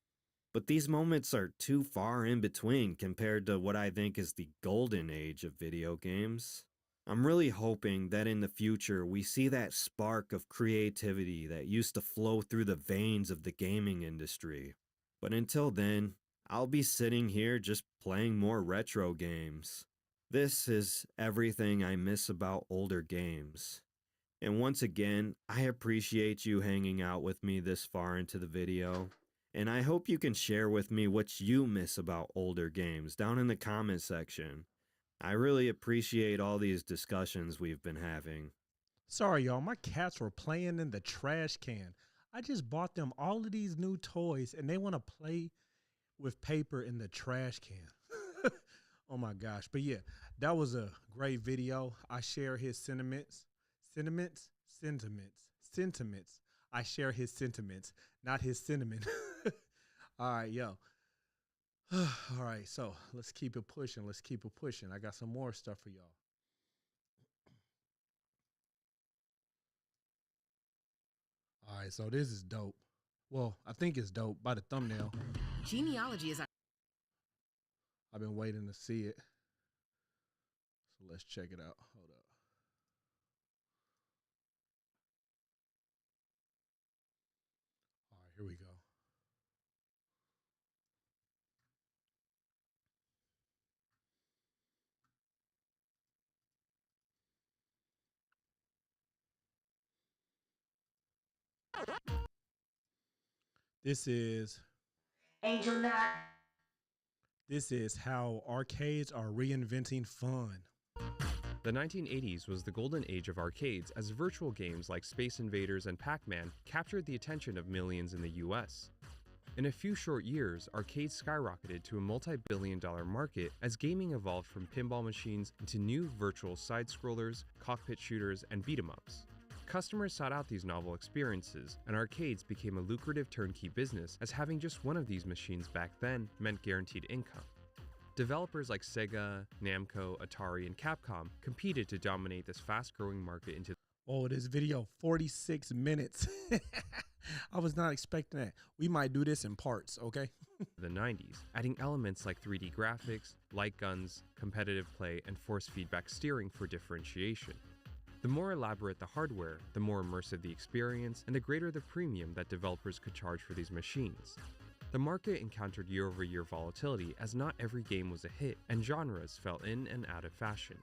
But these moments are too far in between compared to what I think is the golden age of video games. I'm really hoping that in the future we see that spark of creativity that used to flow through the veins of the gaming industry. But until then, I'll be sitting here just playing more retro games. This is everything I miss about older games. And once again, I appreciate you hanging out with me this far into the video. And I hope you can share with me what you miss about older games down in the comment section. I really appreciate all these discussions we've been having. Sorry, y'all. My cats were playing in the trash can. I just bought them all of these new toys and they want to play with paper in the trash can. Oh my gosh. But yeah, that was a great video. I share his sentiments. I share his sentiments, not his sentiment. All right, yo. All right, so let's keep it pushing. I got some more stuff for y'all. All right, so this is dope. Well, I think it's dope by the thumbnail. Genealogy is I've been waiting to see it. So let's check it out. Hold up. All right, here we go. This is Angel Knot. This is how arcades are reinventing fun. The 1980s was the golden age of arcades as virtual games like Space Invaders and Pac-Man captured the attention of millions in the US. In a few short years, arcades skyrocketed to a multi-billion-dollar market as gaming evolved from pinball machines into new virtual side-scrollers, cockpit shooters, and beat-em-ups. Customers sought out these novel experiences, and arcades became a lucrative turnkey business as having just one of these machines back then meant guaranteed income. Developers like Sega, Namco, Atari, and Capcom competed to dominate this fast-growing market into Oh, this video, 46 minutes. I was not expecting that. We might do this in parts, okay? the 90s, adding elements like 3D graphics, light guns, competitive play, and force feedback steering for differentiation. The more elaborate the hardware, the more immersive the experience, and the greater the premium that developers could charge for these machines. The market encountered year-over-year volatility as not every game was a hit, and genres fell in and out of fashion.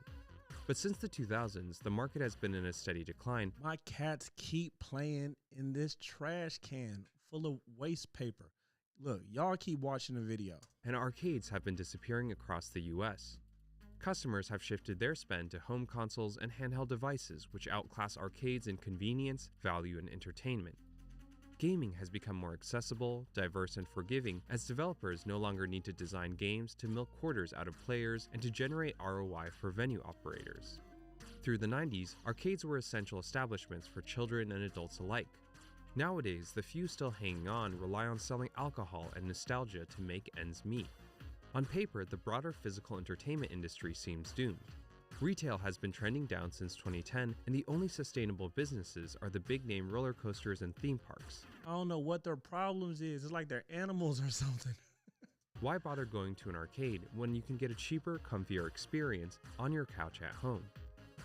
But since the 2000s, the market has been in a steady decline. My cats keep playing in this trash can full of waste paper. Look, y'all keep watching the video. And arcades have been disappearing across the US. Customers have shifted their spend to home consoles and handheld devices, which outclass arcades in convenience, value, and entertainment. Gaming has become more accessible, diverse, and forgiving as developers no longer need to design games to milk quarters out of players and to generate ROI for venue operators. Through the 90s, arcades were essential establishments for children and adults alike. Nowadays, the few still hanging on rely on selling alcohol and nostalgia to make ends meet. On paper, the broader physical entertainment industry seems doomed. Retail has been trending down since 2010, and the only sustainable businesses are the big-name roller coasters and theme parks. I don't know what their problems is. It's like they're animals or something. Why bother going to an arcade when you can get a cheaper, comfier experience on your couch at home?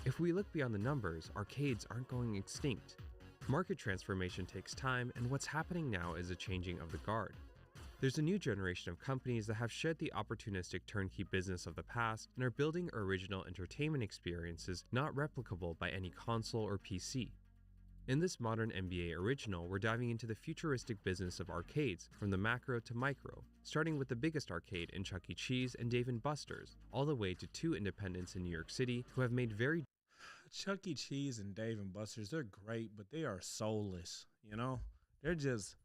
If we look beyond the numbers, arcades aren't going extinct. Market transformation takes time, and what's happening now is a changing of the guard. There's a new generation of companies that have shed the opportunistic turnkey business of the past and are building original entertainment experiences not replicable by any console or PC. In this modern NBA original, we're diving into the futuristic business of arcades from the macro to micro, starting with the biggest arcade in Chuck E. Cheese and Dave & Buster's, all the way to two independents in New York City who have made very Chuck E. Cheese and Dave & Buster's, they're great, but they are soulless, you know? They're just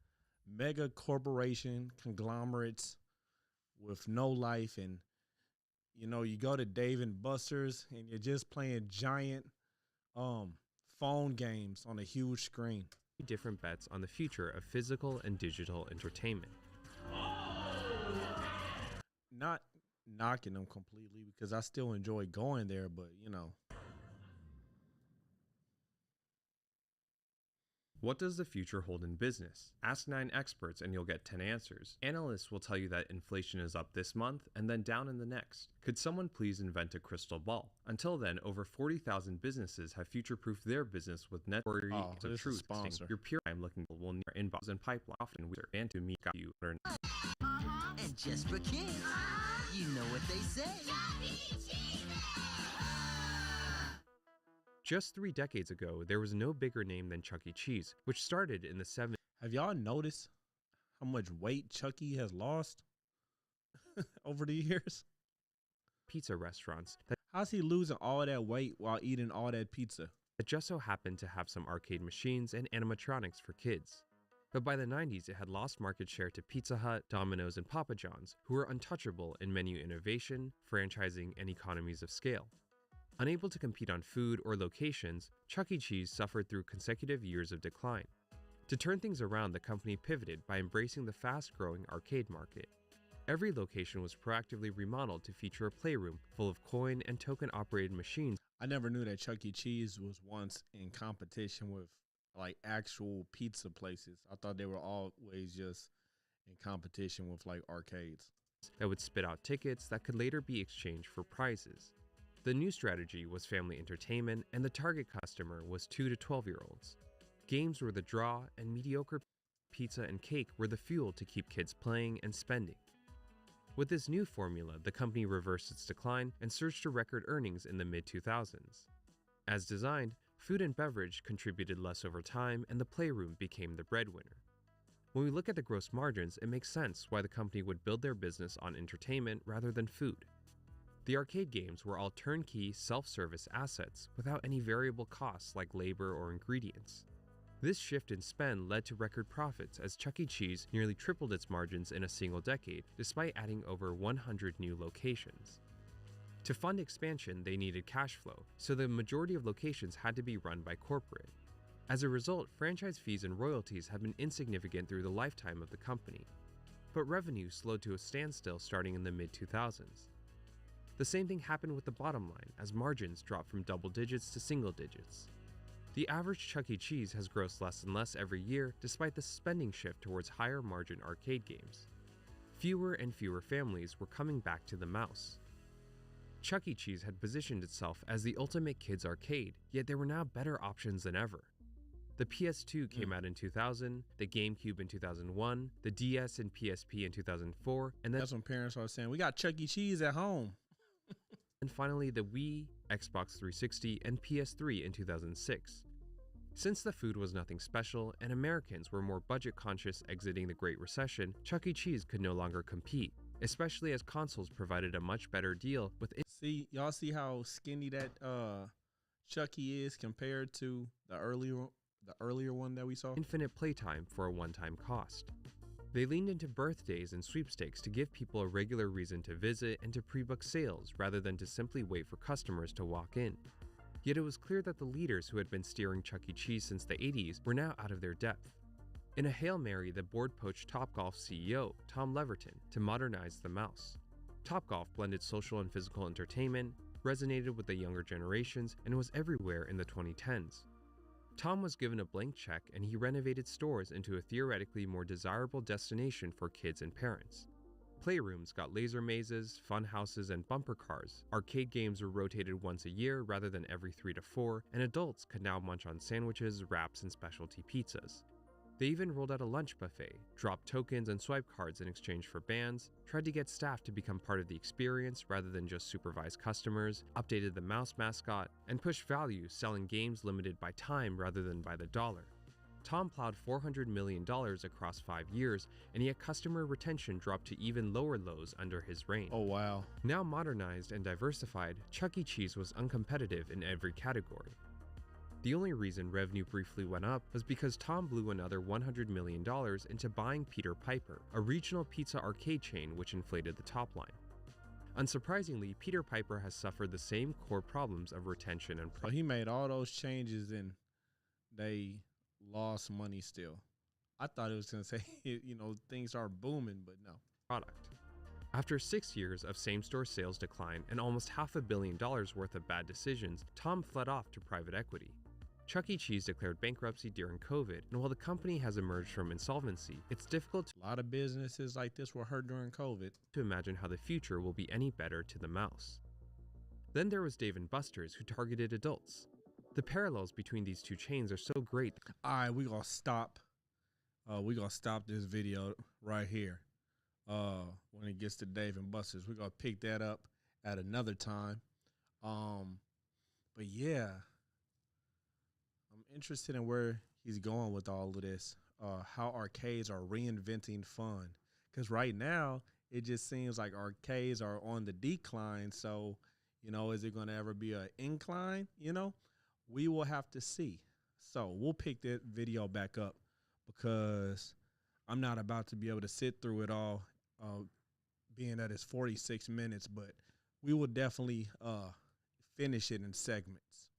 mega corporation conglomerates with no life. And, you know, you go to Dave & Buster's and you're just playing giant phone games on a huge screen. different bets on the future of physical and digital entertainment. Not knocking them completely because I still enjoy going there, but, you know. What does the future hold in business? Ask 9 experts and you'll get 10 answers. Analysts will tell you that inflation is up this month and then down in the next. Could someone please invent a crystal ball? Until then, over 40,000 businesses have future-proofed their business with net of truth. Your pure time looking will near inbox and pipeline often we and to meet you. And just for kids, you know what they say. Just 3 decades ago, there was no bigger name than Chuck E. Cheese, which started in the 70s. Have y'all noticed how much weight Chucky has lost over the years? Pizza restaurants. How's he losing all that weight while eating all that pizza? That just so happened to have some arcade machines and animatronics for kids. But by the 90s, it had lost market share to Pizza Hut, Domino's, and Papa John's, who were untouchable in menu innovation, franchising, and economies of scale. Unable to compete on food or locations, Chuck E. Cheese suffered through consecutive years of decline. To turn things around, the company pivoted by embracing the fast-growing arcade market. Every location was proactively remodeled to feature a playroom full of coin and token-operated machines. I never knew that Chuck E. Cheese was once in competition with like actual pizza places. I thought they were always just in competition with like arcades that would spit out tickets that could later be exchanged for prizes. The new strategy was family entertainment, and the target customer was 2 to 12-year-olds. Games were the draw, and mediocre pizza and cake were the fuel to keep kids playing and spending. With this new formula, the company reversed its decline and surged to record earnings in the mid-2000s. As designed, food and beverage contributed less over time, and the playroom became the breadwinner. When we look at the gross margins, it makes sense why the company would build their business on entertainment rather than food. The arcade games were all turnkey, self-service assets without any variable costs like labor or ingredients. This shift in spend led to record profits as Chuck E. Cheese nearly tripled its margins in a single decade, despite adding over 100 new locations. To fund expansion, they needed cash flow, so the majority of locations had to be run by corporate. As a result, franchise fees and royalties have been insignificant through the lifetime of the company. But revenue slowed to a standstill starting in the mid-2000s. The same thing happened with the bottom line, as margins dropped from double digits to single digits. The average Chuck E. Cheese has grossed less and less every year, despite the spending shift towards higher margin arcade games. Fewer and fewer families were coming back to the mouse. Chuck E. Cheese had positioned itself as the ultimate kids arcade, yet there were now better options than ever. The PS2 came out in 2000, the GameCube in 2001, the DS and PSP in 2004, and then that's when parents are saying, we got Chuck E. Cheese at home. And finally the Wii, Xbox 360, and PS3 in 2006. Since the food was nothing special and Americans were more budget conscious exiting the Great Recession, Chuck E. Cheese could no longer compete, especially as consoles provided a much better deal with See, y'all see how skinny that Chucky is compared to the earlier one that we saw? Infinite playtime for a one-time cost. They leaned into birthdays and sweepstakes to give people a regular reason to visit and to pre-book sales rather than to simply wait for customers to walk in. Yet it was clear that the leaders who had been steering Chuck E. Cheese since the 80s were now out of their depth. In a Hail Mary, the board poached Topgolf CEO Tom Leverton to modernize the mouse. Topgolf blended social and physical entertainment, resonated with the younger generations, and was everywhere in the 2010s. Tom was given a blank check and he renovated stores into a theoretically more desirable destination for kids and parents. Playrooms got laser mazes, fun houses, and bumper cars. Arcade games were rotated once a year rather than every 3 to 4, and adults could now munch on sandwiches, wraps, and specialty pizzas. They even rolled out a lunch buffet, dropped tokens and swipe cards in exchange for bands, tried to get staff to become part of the experience rather than just supervise customers, updated the mouse mascot, and pushed value, selling games limited by time rather than by the dollar. Tom plowed $400 million across 5 years, and yet customer retention dropped to even lower lows under his reign. Oh, wow. Now modernized and diversified, Chuck E. Cheese was uncompetitive in every category. The only reason revenue briefly went up was because Tom blew another $100 million into buying Peter Piper, a regional pizza arcade chain which inflated the top line. Unsurprisingly, Peter Piper has suffered the same core problems of retention and So he made all those changes and they lost money still. I thought it was going to say, things are booming, but no. Product. After 6 years of same-store sales decline and almost $500 million worth of bad decisions, Tom fled off to private equity. Chuck E. Cheese declared bankruptcy during COVID, and while the company has emerged from insolvency, it's difficult A lot of businesses like this were hurt during COVID. to imagine how the future will be any better to the mouse. Then there was Dave & Buster's, who targeted adults. The parallels between these two chains are so great. All right, we're going to stop. We're going to stop this video right here. When it gets to Dave & Buster's, we're going to pick that up at another time. But yeah, I'm interested in where he's going with all of this. How arcades are reinventing fun. Because right now, it just seems like arcades are on the decline. So, is it going to ever be an incline? We will have to see. So we'll pick that video back up because I'm not about to be able to sit through it all, being that it's 46 minutes, but we will definitely finish it in segments.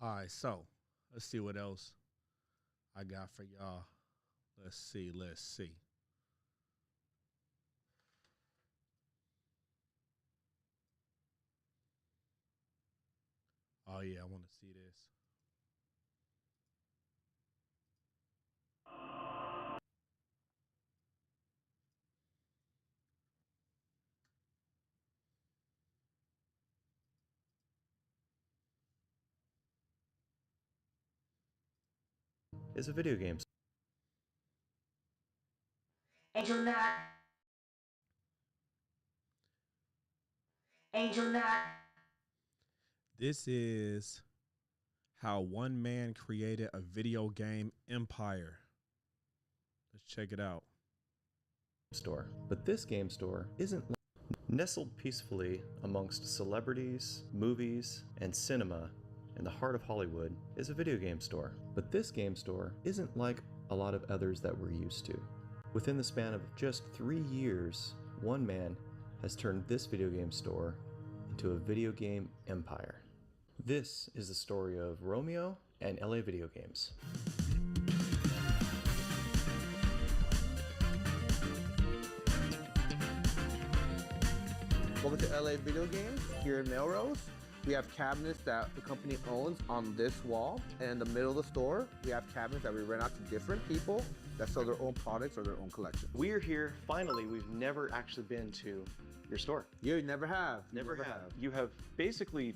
All right, so let's see what else I got for y'all. Let's see. Oh, yeah, I want to see this. Is a video game. Angel Knot. This is how one man created a video game empire. Let's check it out. Store. But this game store isn't nestled peacefully amongst celebrities, movies, and cinema in the heart of Hollywood is a video game store. But this game store isn't like a lot of others that we're used to. Within the span of just 3 years, one man has turned this video game store into a video game empire. This is the story of Romeo and LA Video Games. Welcome to LA Video Games here in Melrose. We have cabinets that the company owns on this wall, and in the middle of the store, we have cabinets that we rent out to different people that sell their own products or their own collection. We're here, finally. We've never actually been to your store. You never have. Never have. You have basically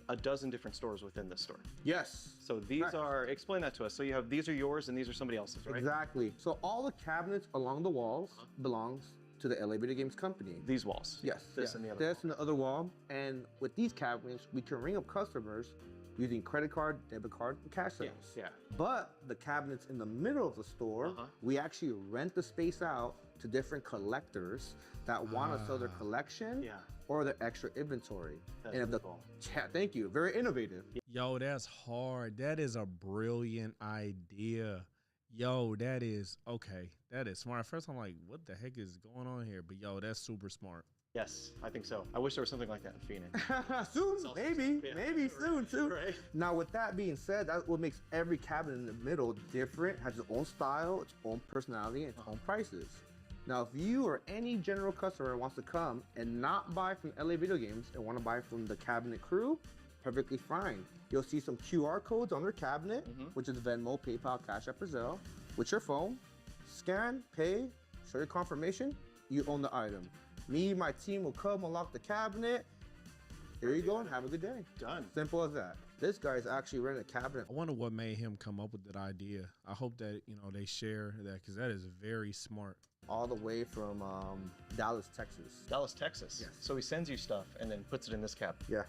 a dozen different stores within this store. Yes. So these are, explain that to us. So you have, these are yours and these are somebody else's, right? Exactly. So all the cabinets along the walls belongs to the LA Video Games company. These walls? Yes. This and the other This and the other wall. And with these cabinets, we can ring up customers using credit card, debit card, and cash sales. Yeah. But the cabinets in the middle of the store, we actually rent the space out to different collectors that want to sell their collection or their extra inventory. That's and if cool. Thank you. Very innovative. Yo, that's hard. That is a brilliant idea. Yo, that is okay. That is smart. At first, I'm like, what the heck is going on here? But yo, that's super smart. Yes, I think so. I wish there was something like that in Phoenix. Soon, maybe soon too. Right. Now, with that being said, that's what makes every cabinet in the middle different, has its own style, its own personality, and its own prices. Now, if you or any general customer wants to come and not buy from LA Video Games and want to buy from the cabinet crew, perfectly fine. You'll see some QR codes on their cabinet, which is Venmo, PayPal, Cash App, or Zelle. With your phone, scan, pay, show your confirmation, you own the item. Me, my team will come unlock the cabinet. Here you go and have a good day. Done. Simple as that. This guy's actually renting a cabinet. I wonder what made him come up with that idea. I hope that, you know, they share that because that is very smart. All the way from Dallas, Texas. Dallas, Texas. Yes. So he sends you stuff and then puts it in this cabinet.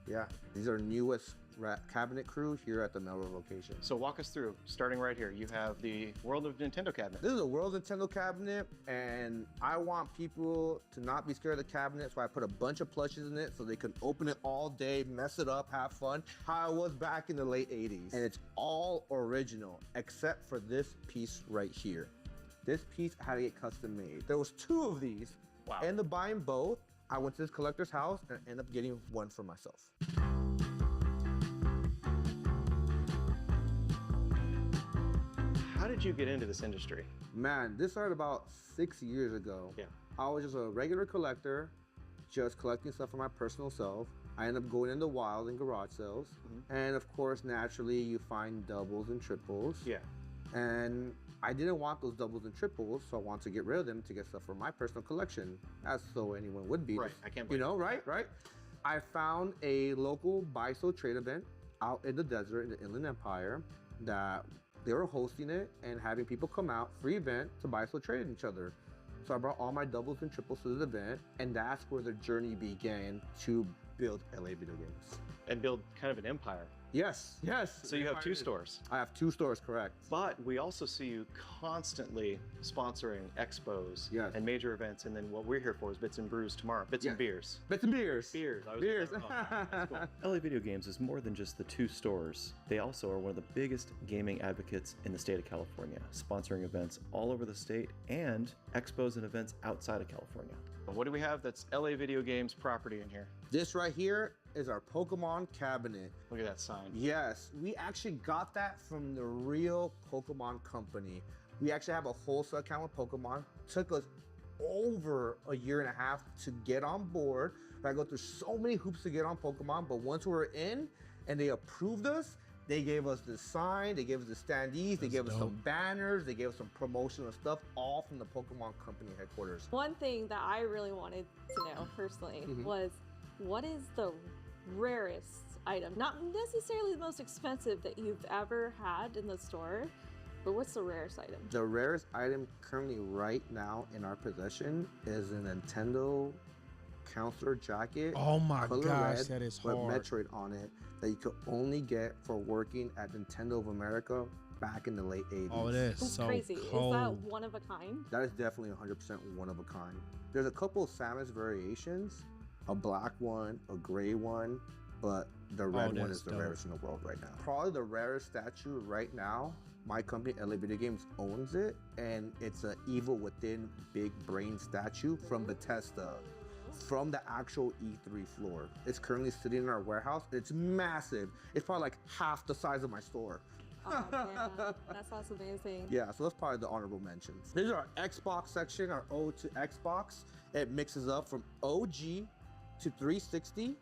Yeah. These are newest cabinet crew here at the Melrose location. So walk us through, starting right here. You have the World of Nintendo cabinet. This is a World Nintendo cabinet, and I want people to not be scared of the cabinet, so I put a bunch of plushes in it so they can open it all day, mess it up, have fun, how I was back in the late 80s. And it's all original, except for this piece right here. This piece had to get custom made. There was 2 of these. Wow. I ended up buying both. I went to this collector's house and ended up getting one for myself. How did you get into this industry? Man, this started about 6 years ago. Yeah. I was just a regular collector, just collecting stuff for my personal self. I ended up going into wild and garage sales. And of course, naturally, you find doubles and triples. Yeah. And I didn't want those doubles and triples, so I wanted to get rid of them to get stuff for my personal collection, as so anyone would be. Right, I can't You believe know, right? I found a local buy-sell trade event out in the desert in the Inland Empire that they were hosting it and having people come out, free event, to buy-sell trade each other. So I brought all my doubles and triples to the event, and that's where the journey began to build LA Video Games. And build kind of an empire. Yes. So you have 2 stores. I have 2 stores, correct. But we also see you constantly sponsoring expos and major events. And then what we're here for is Bits and Brews tomorrow. Bits and Beers. Bits and Beers. Beers. That's cool. LA Video Games is more than just the 2 stores. They also are one of the biggest gaming advocates in the state of California, sponsoring events all over the state and expos and events outside of California. What do we have that's LA Video Games property in here? This right here is our Pokemon cabinet. Look at that sign. Yes, we actually got that from the real Pokemon company. We actually have a wholesale account with Pokemon. Took us over a year and a half to get on board. I go through so many hoops to get on Pokemon, but once we were in and they approved us, they gave us the sign, they gave us the standees, they gave us some banners, they gave us some promotional stuff, all from the Pokemon company headquarters. One thing that I really wanted to know personally was, what is the rarest item? Not necessarily the most expensive that you've ever had in the store, but what's the rarest item? The rarest item currently right now in our possession is a Nintendo counselor jacket. Oh my color gosh, red that is with hard. Metroid on it that you could only get for working at Nintendo of America back in the late 80s. Oh, it is That's so crazy. cold. Is that one of a kind? That is definitely 100% one of a kind. There's a couple of Samus variations, a black one, a gray one, but the red one that's is the dope. rarest in the world right now. Probably the rarest statue right now. My company, LA Video Games, owns it, and it's an Evil Within big brain statue from Bethesda, from the actual E3 floor. It's currently sitting in our warehouse. It's massive. It's probably like half the size of my store. Oh, man. That sounds amazing. Yeah, so that's probably the honorable mentions. Here's our Xbox section, our ode to Xbox. It mixes up from OG to 360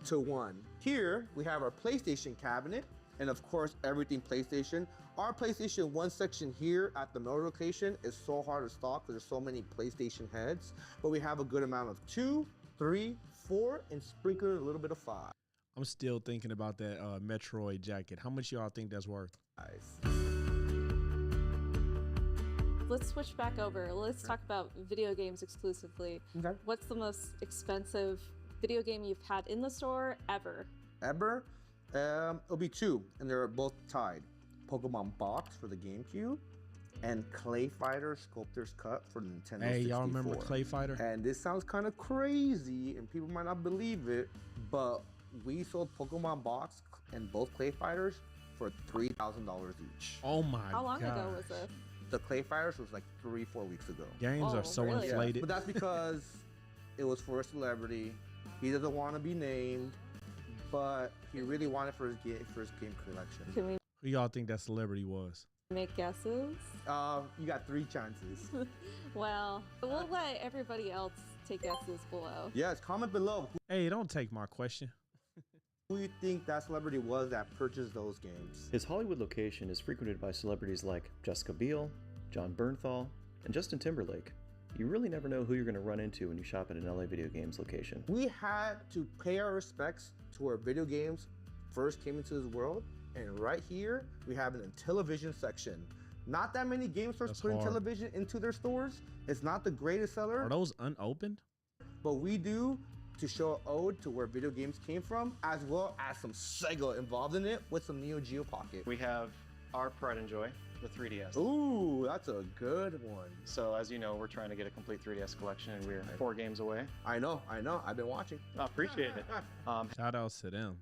to 1. Here, we have our PlayStation cabinet, and of course, everything PlayStation. Our PlayStation 1 section here at the Melrose location is so hard to stock because there's so many PlayStation heads, but we have a good amount of 2, 3, 4, and sprinkle a little bit of 5. I'm still thinking about that Metroid jacket. How much y'all think that's worth? Nice. Let's switch back over. Let's talk about video games exclusively. Okay. What's the most expensive video game you've had in the store ever? Ever? It'll be 2, and they're both tied. Pokemon Box for the GameCube and Clay Fighter Sculptor's Cut for the Nintendo 64. Hey, y'all remember Clay Fighter? And this sounds kind of crazy, and people might not believe it, but we sold Pokemon Box and both Clay Fighters for $3,000 each. Oh my god. How long ago was this? The Clay Fighters was like 3-4 weeks ago. Games are so really? inflated. Yeah, but that's because it was for a celebrity. He doesn't want to be named, but he really wanted for his game collection. Can we Who y'all think that celebrity was? make guesses? You got 3 chances. Well, we'll let everybody else take guesses below. Yes, comment below. Hey, don't take my question. Who do you think that celebrity was that purchased those games? His Hollywood location is frequented by celebrities like Jessica Biel, John Bernthal, and Justin Timberlake. You really never know who you're going to run into when you shop at an LA Video Games location. We had to pay our respects to where video games first came into this world, and right here we have an Intellivision section. Not that many game stores That's put hard. Intellivision into their stores. It's not the greatest seller, Are those unopened? but we do to show an ode to where video games came from, as well as some Sega involved in it with some Neo Geo Pocket. We have our pride and joy, the 3DS. Ooh, that's a good one. So as you know, we're trying to get a complete 3DS collection, and we're 4 games away. I know. I've been watching. I appreciate it. Shout outs to them.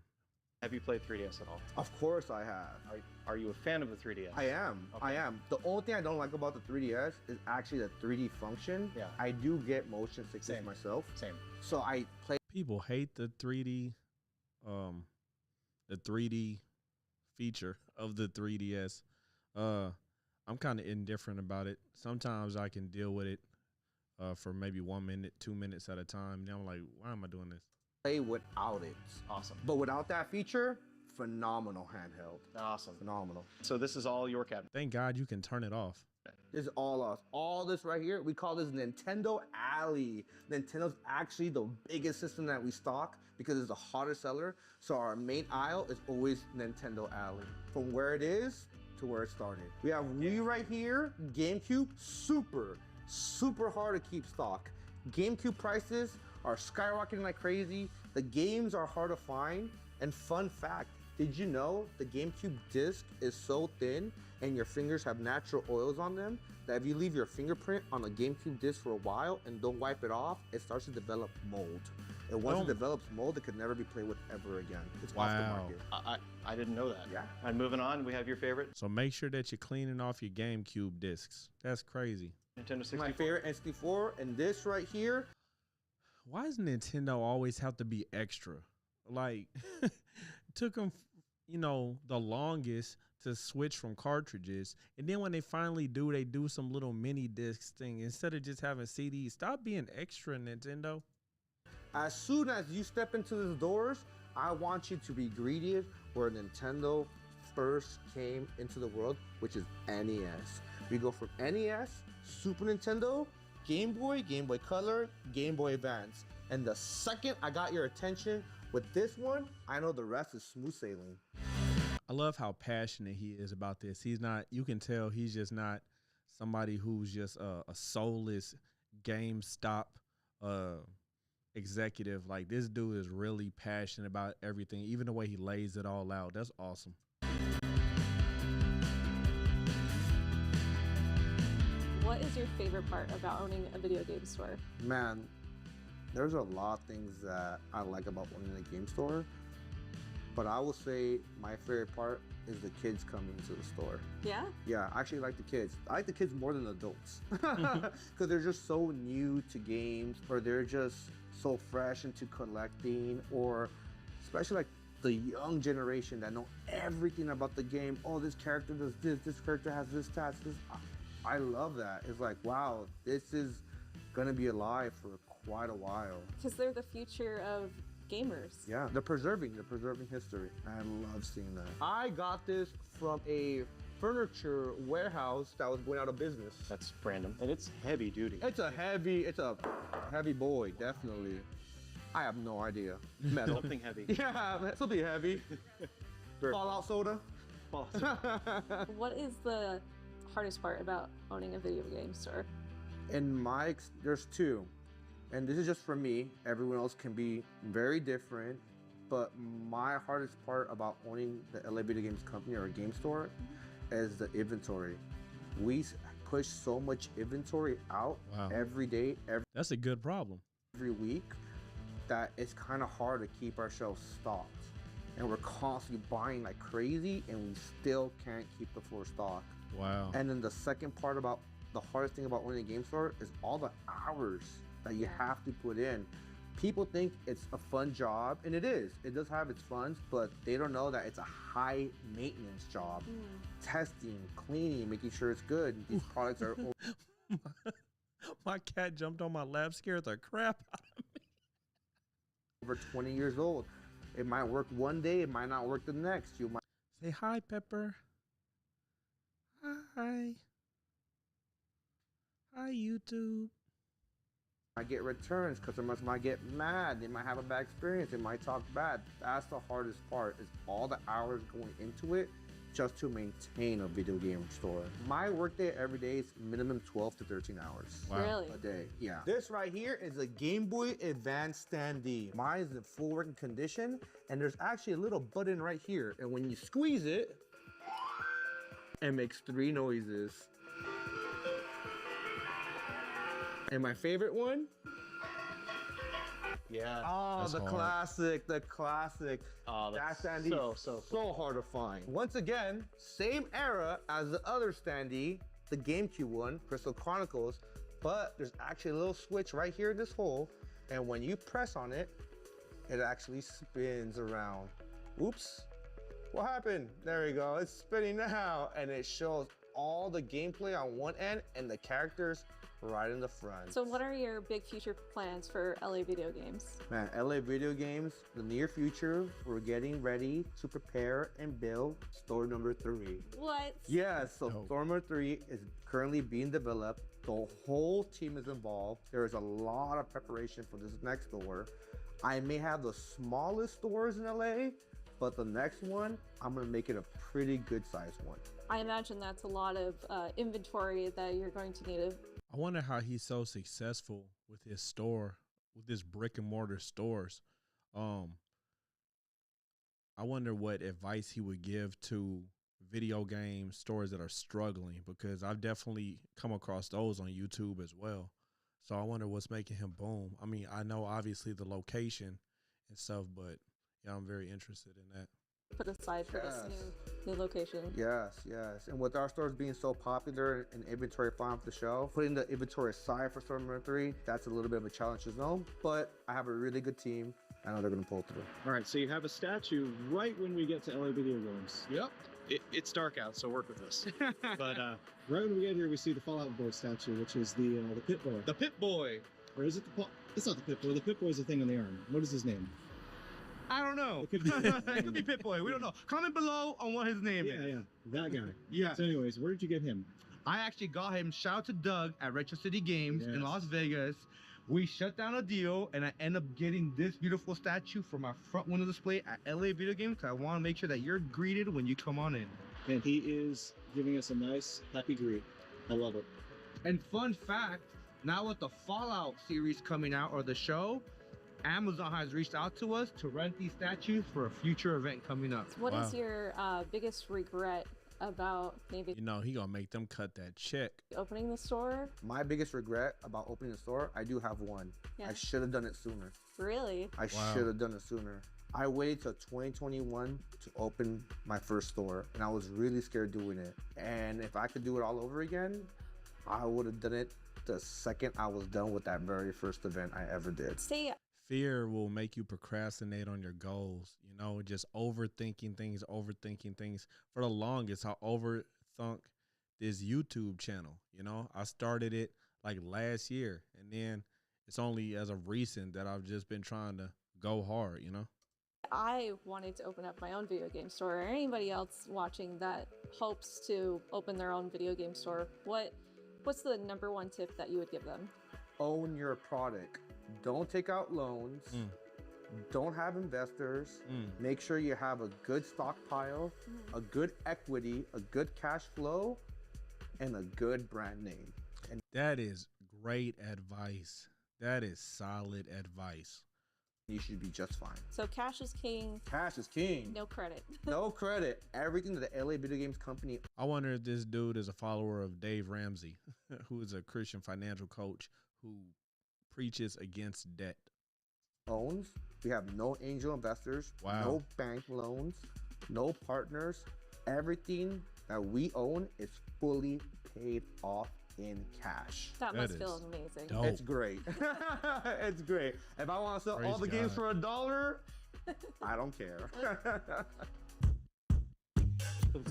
Have you played 3DS at all? Of course I have. Are you a fan of the 3DS? I am. Okay. I am. The only thing I don't like about the 3DS is actually the 3D function. Yeah. I do get motion sickness Same. myself. Same. So I play. People hate the 3D feature of the 3DS. I'm kind of indifferent about it. Sometimes I can deal with it for maybe 1 minute, 2 minutes at a time. Then I'm like, why am I doing this? Play without it. Awesome. But without that feature, phenomenal handheld. Awesome. Phenomenal. So this is all your cabinet. Thank God you can turn it off. This is all us. All this right here, we call this Nintendo Alley. Nintendo's actually the biggest system that we stock because it's the hottest seller. So our main aisle is always Nintendo Alley. From where it is to where it started. We have Wii right here, GameCube, super hard to keep stock. GameCube prices are skyrocketing like crazy. The games are hard to find. And fun fact, did you know the GameCube disc is so thin and your fingers have natural oils on them that if you leave your fingerprint on a GameCube disc for a while and don't wipe it off, it starts to develop mold. And once it develops mold, it can never be played with ever again. It's off the market. I didn't know that. Yeah. And moving on, we have your favorite So make sure that you're cleaning off your GameCube discs. That's crazy. Nintendo 64. My favorite N64, and this right here. Why does Nintendo always have to be extra? Like, it took them, the longest to switch from cartridges. And then when they finally do, they do some little mini discs thing. Instead of just having CDs, stop being extra, Nintendo. As soon as you step into these doors, I want you to be greeted where Nintendo first came into the world, which is NES. We go from NES, Super Nintendo, Game Boy Color, Game Boy Advance. And the second I got your attention with this one, I know the rest is smooth sailing. I love how passionate he is about this. He's not, you can tell he's just not somebody who's just a soulless GameStop executive. Like, this dude is really passionate about everything, even the way he lays it all out. That's awesome. What is your favorite part about owning a video game store? Man, there's a lot of things that I like about owning a game store, but I will say my favorite part is the kids coming to the store. Yeah? Yeah, I actually like the kids. I like the kids more than adults because they're just so new to games, or they're just so fresh into collecting, or especially like the young generation that know everything about the game. Oh, this character does this character has this task. I love that. It's like, wow, this is gonna be alive for quite a while. Because they're the future of gamers. Yeah, they're preserving history. I love seeing that. I got this from a furniture warehouse that was going out of business. That's random. And it's heavy duty. It's a heavy boy, definitely. I have no idea. Metal. Something heavy. Yeah, something heavy. Fallout soda. What is the hardest part about owning a video game store? There's two. And this is just for me. Everyone else can be very different. But my hardest part about owning the LA Video Games Company or a game store is the inventory. push so much inventory out every day, That's a good problem. every week, that it's kind of hard to keep our shelves stocked. And we're constantly buying like crazy, and we still can't keep the floor stocked. Wow. And then the second part about the hardest thing about owning a game store is all the hours that you have to put in. People think it's a fun job, and it is. It does have its funs, but they don't know that it's a high maintenance job. Testing, cleaning, making sure it's good. These products are My cat jumped on my lap, scared the crap out of me. over 20 years old. It might work one day, it might not work the next. You might Say hi, Pepper. Hi. Hi, YouTube. might get returns, customers might get mad, they might have a bad experience, they might talk bad. That's the hardest part, is all the hours going into it just to maintain a video game store. My workday every day is minimum 12 to 13 hours. Wow. Really? A day, yeah. This right here is a Game Boy Advance standee. Mine is in full working condition, and there's actually a little button right here, and when you squeeze it, it makes 3 noises. And my favorite one? Yeah. Oh, That's the hard. classic, the classic. Oh, That that's standee so so hard to find. Once again, same era as the other standee, the GameCube one, Crystal Chronicles, but there's actually a little switch right here in this hole, and when you press on it, it actually spins around. Oops. What happened? There we go. It's spinning now, and it shows all the gameplay on one end and the characters right in the front. So what are your big future plans for LA Video Games? Man, LA Video Games, the near future, we're getting ready to prepare and build store number 3. What? Yes, so store number 3 is currently being developed. The whole team is involved. There is a lot of preparation for this next store. I may have the smallest stores in LA, but the next one, I'm gonna make it a pretty good sized one. I imagine that's a lot of inventory that you're going to need to. I wonder how he's so successful with his store, with his brick and mortar stores. I wonder what advice he would give to video game stores that are struggling, because I've definitely come across those on YouTube as well. So I wonder what's making him boom. I mean, I know obviously the location and stuff, but yeah, I'm very interested in that. Put aside for this new location. Yes, yes. And with our stores being so popular and inventory flying off the shelf, putting the inventory aside for store number 3, that's a little bit of a challenge to know. But I have a really good team. I know they're going to pull through. All right, so you have a statue right when we get to LA Video Games. Yep. It's dark out, so work with us. But right when we get here, we see the Fallout Boy statue, which is the Pit Boy. The Pit Boy. Or is it the? It's not the Pit Boy. The Pit Boy is the thing on the arm. What is his name? I don't know. It could be, it could be Pit Boy. We don't know. Comment below on what his name is. Yeah, that guy. Yeah. So, anyways, where did you get him? I actually got him. Shout out to Doug at Retro City Games in Yes. Las Vegas. We shut down a deal, and I end up getting this beautiful statue for my front window display at LA Video Games, because I want to make sure that you're greeted when you come on in. And he is giving us a nice, happy greet. I love it. And fun fact, now with the Fallout series coming out, or the show, Amazon has reached out to us to rent these statues for a future event coming up. What is your biggest regret about maybe You know, he gonna make them cut that check. opening the store? My biggest regret about opening the store, I do have one. Yeah. I should have done it sooner. Really? I should have done it sooner. I waited till 2021 to open my first store, and I was really scared doing it. And if I could do it all over again, I would have done it the second I was done with that very first event I ever did. Say Fear will make you procrastinate on your goals, you know, just overthinking things. For the longest, I overthunk this YouTube channel. You know, I started it like last year, and then it's only as of recent that I've just been trying to go hard, you know. I wanted to open up my own video game store, or anybody else watching that hopes to open their own video game store, what's the number one tip that you would give them? Own your product. Don't take out loans. Don't have investors. Make sure you have a good stockpile, a good equity, a good cash flow, and a good brand name. And that is great advice. That is solid advice. you should be just fine. So cash is king. Cash is king. No credit. No credit. Everything that the LA Video Games Company. I wonder if this dude is a follower of Dave Ramsey, who is a Christian financial coach who preaches against debt. Owns. We have no angel investors. Wow. No bank loans. No partners. Everything that we own is fully paid off in cash. That must feel amazing. Dope. It's great. It's great. If I want to sell all the games for $1, I don't care.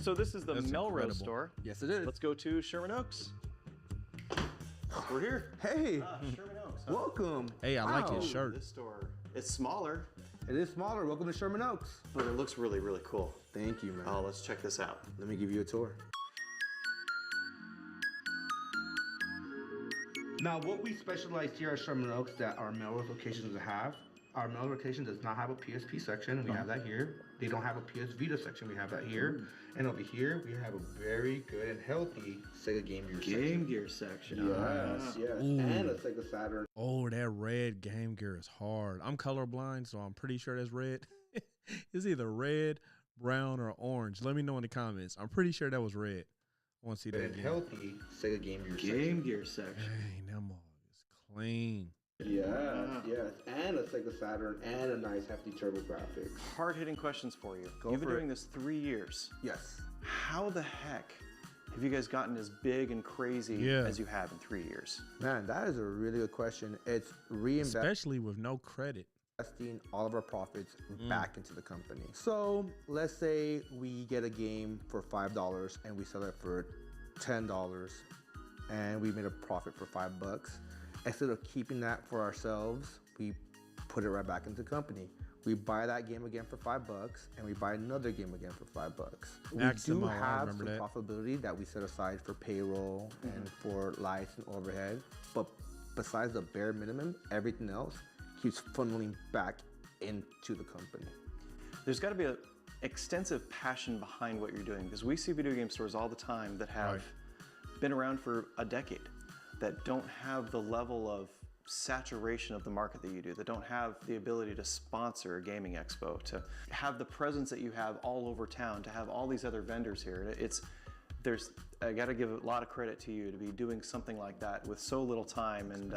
So this is the That's Melrose incredible. store. Yes, it is. Let's go to Sherman Oaks. We're here. Hey, Sherman Oaks. Huh? welcome. Hey, I like his Wow. shirt. This store, it's smaller, It is smaller. Welcome to Sherman Oaks. but it looks really, really cool. Thank you, man. Oh, let's check this out. Let me give you a tour. Now, what we specialize here at Sherman Oaks that our Melrose locations have, our Melrose location does not have a PSP section. We have that here. They don't have a PS Vita section. We have that here. And over here, we have a very good and healthy Sega Game Gear section. Game Gear section. Yes, yes. Ooh. And a Sega Saturn. Oh, that red Game Gear is hard. I'm colorblind, so I'm pretty sure that's red. It's either red, brown, or orange. Let me know in the comments. I'm pretty sure that was red. I want to see that And again. healthy Sega Game Gear Game section. Gear section. Dang, that mug is clean. Yes, yes. And a Sega Saturn and a nice hefty turbo graphics. Hard-hitting questions for you. Go You've been for it. doing this 3 years. Yes. How the heck have you guys gotten as big and crazy as you have in 3 years? Man, that is a really good question. It's reinvesting Especially with no credit. all of our profits back into the company. So let's say we get a game for $5 and we sell it for $10 and we made a profit for $5. Instead of keeping that for ourselves, we put it right back into the company. We buy that game again for $5 and we buy another game again for $5. We do Maximo, I have remember some that. profitability that we set aside for payroll and for lights and overhead. But besides the bare minimum, everything else keeps funneling back into the company. There's got to be an extensive passion behind what you're doing, because we see video game stores all the time that have been around for a decade, that don't have the level of saturation of the market that you do, that don't have the ability to sponsor a gaming expo, to have the presence that you have all over town, to have all these other vendors here. I got to give a lot of credit to you to be doing something like that with so little time, and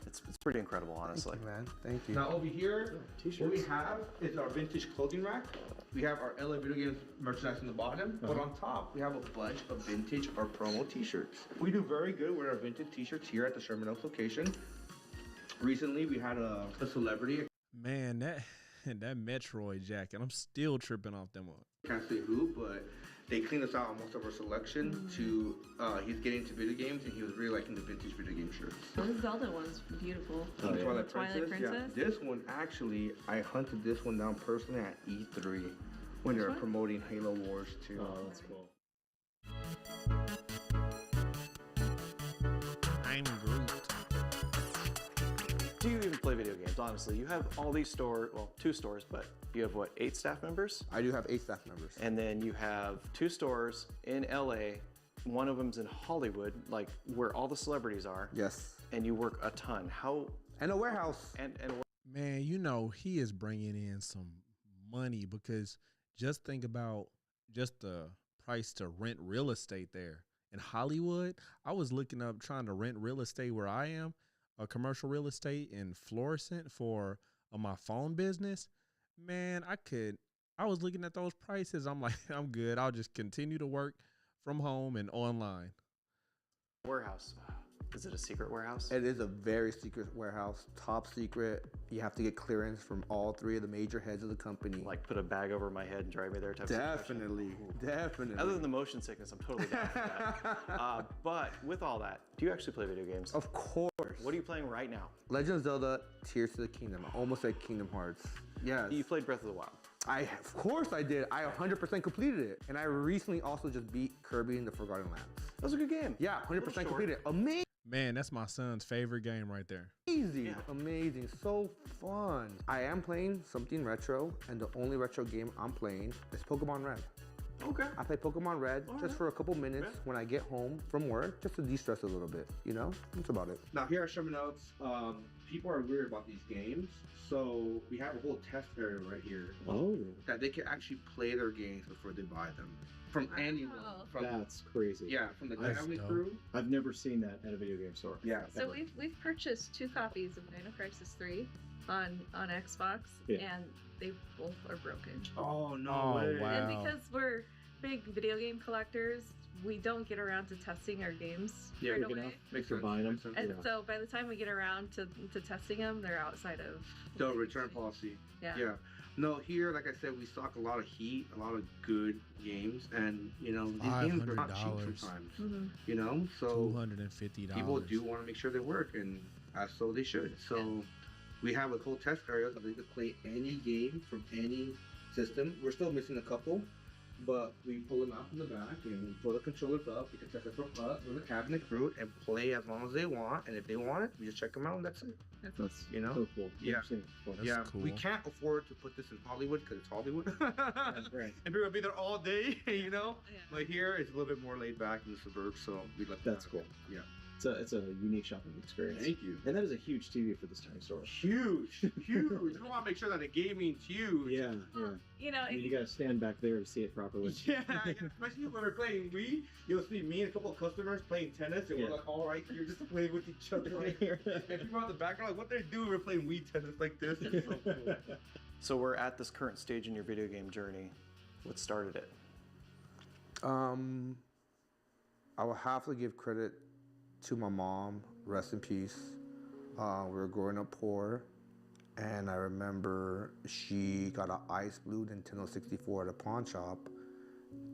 it's pretty incredible, honestly. Thank you, man. Thank you. Now over here, what we have is our vintage clothing rack. We have our LA Video Games merchandise on the bottom, but on top, we have a bunch of vintage or promo t-shirts. We do very good with our vintage t-shirts here at the Sherman Oaks location. Recently, we had a celebrity. Man, that Metroid jacket, I'm still tripping off them. Can't say who, but they cleaned us out on most of our selection to, he's getting into video games and he was really liking the vintage video game shirts. The Zelda one's beautiful. Twilight Twilight Princess? Yeah. This one, actually, I hunted this one down personally at E3 when they were promoting Halo Wars 2. Oh, that's cool. I'm Groot. Do you even play video games, honestly? You have all these stores, well, 2 stores, but you have what, 8 staff members? I do have 8 staff members. And then you have 2 stores in LA, one of them's in Hollywood, like where all the celebrities are. Yes. And you work a ton. How? And a warehouse. And Man, you know, he is bringing in some money, because just think about just the price to rent real estate there. In Hollywood, I was looking up trying to rent real estate where I am, commercial real estate in Florissant for my phone business. Man, I was looking at those prices. I'm like, I'm good. I'll just continue to work from home and online. Warehouse. Is it a secret warehouse? It is a very secret warehouse, top secret. You have to get clearance from all 3 of the major heads of the company. Like put a bag over my head and drive me there type Definitely, of definitely. Other than the motion sickness, I'm totally down for that. But with all that, do you actually play video games? Of course. What are you playing right now? Legend of Zelda, Tears to the Kingdom. I almost said Kingdom Hearts. Yes. You played Breath of the Wild. Of course I did. I 100% completed it. And I recently also just beat Kirby in the Forgotten Lands. That was a good game. Yeah, 100% completed. Amazing. Man, that's my son's favorite game right there. Amazing, so fun. I am playing something retro, and the only retro game I'm playing is Pokemon Red. Okay. I play Pokemon Red just for a couple minutes when I get home from work, just to de-stress a little bit, you know? That's about it. Now here at Sherman Oaks, people are weird about these games, so we have a whole test area right here. Oh. That they can actually play their games before they buy them. From anyone. That's crazy. Yeah, from the That's family dope. crew. I've never seen that at a video game store. Yeah. So we've purchased 2 copies of Dino Crisis 3 on Xbox, Yeah. and they both are broken. Oh no Oh, way. wow. And because we're big video game collectors, we don't get around to testing our games right Big away. enough. Makes for buying them. And Yeah. so by the time we get around to testing them, they're outside of The return policy. Yeah. No, here, like I said, we stock a lot of heat, a lot of good games, and these games are not cheap $500. sometimes. Mhm. So $250. people do want to make sure they work, and as so they should. So we have a whole test area so they can play any game from any system. We're still missing a couple, but we pull them out from the back and we pull the controllers up. You can test it from us or the cabinet crew and play as long as they want. And if they want it, we just check them out and that's it. That's so cool. Yeah. That's We cool. can't afford to put this in Hollywood because it's Hollywood. Right. And people will be there all day, But here it's a little bit more laid back in the suburbs, so we let That's cool. Yeah. It's a unique shopping experience. Thank you. And that is a huge TV for this tiny store. Huge. We want to make sure that the gaming's huge. Yeah. I mean, you gotta stand back there to see it properly. Yeah, especially when we're playing Wii, you'll see me and a couple of customers playing tennis, and we're like all right here just playing with each other. Right here. And people out the background, like, what they're doing, we're playing Wii tennis like this. It's so cool. So we're at this current stage in your video game journey. What started it? I will have to give credit to my mom, rest in peace. We were growing up poor, and I remember she got an ice blue Nintendo 64 at a pawn shop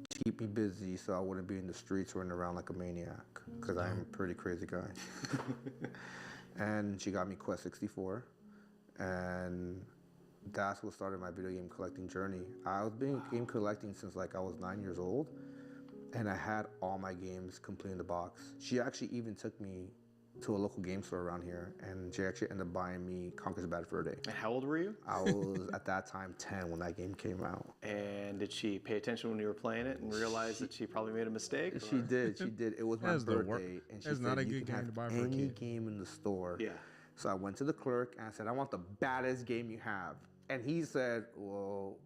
to keep me busy so I wouldn't be in the streets running around like a maniac, because I'm a pretty crazy guy. And she got me Quest 64, and that's what started my video game collecting journey. I was been game collecting since like I was 9 years old, and I had all my games complete in the box. She actually even took me to a local game store around here, and she actually ended up buying me Conker's Bad Fur Day. And how old were you? I was at that time 10 when that game came out. And did she pay attention when you were playing it and realize that she probably made a mistake? She did. It was my That's the work. birthday, and she That's said not a you good can game have to buy for a any kid." game in the store. Yeah. So I went to the clerk and I said, I want the baddest game you have. And he said, well,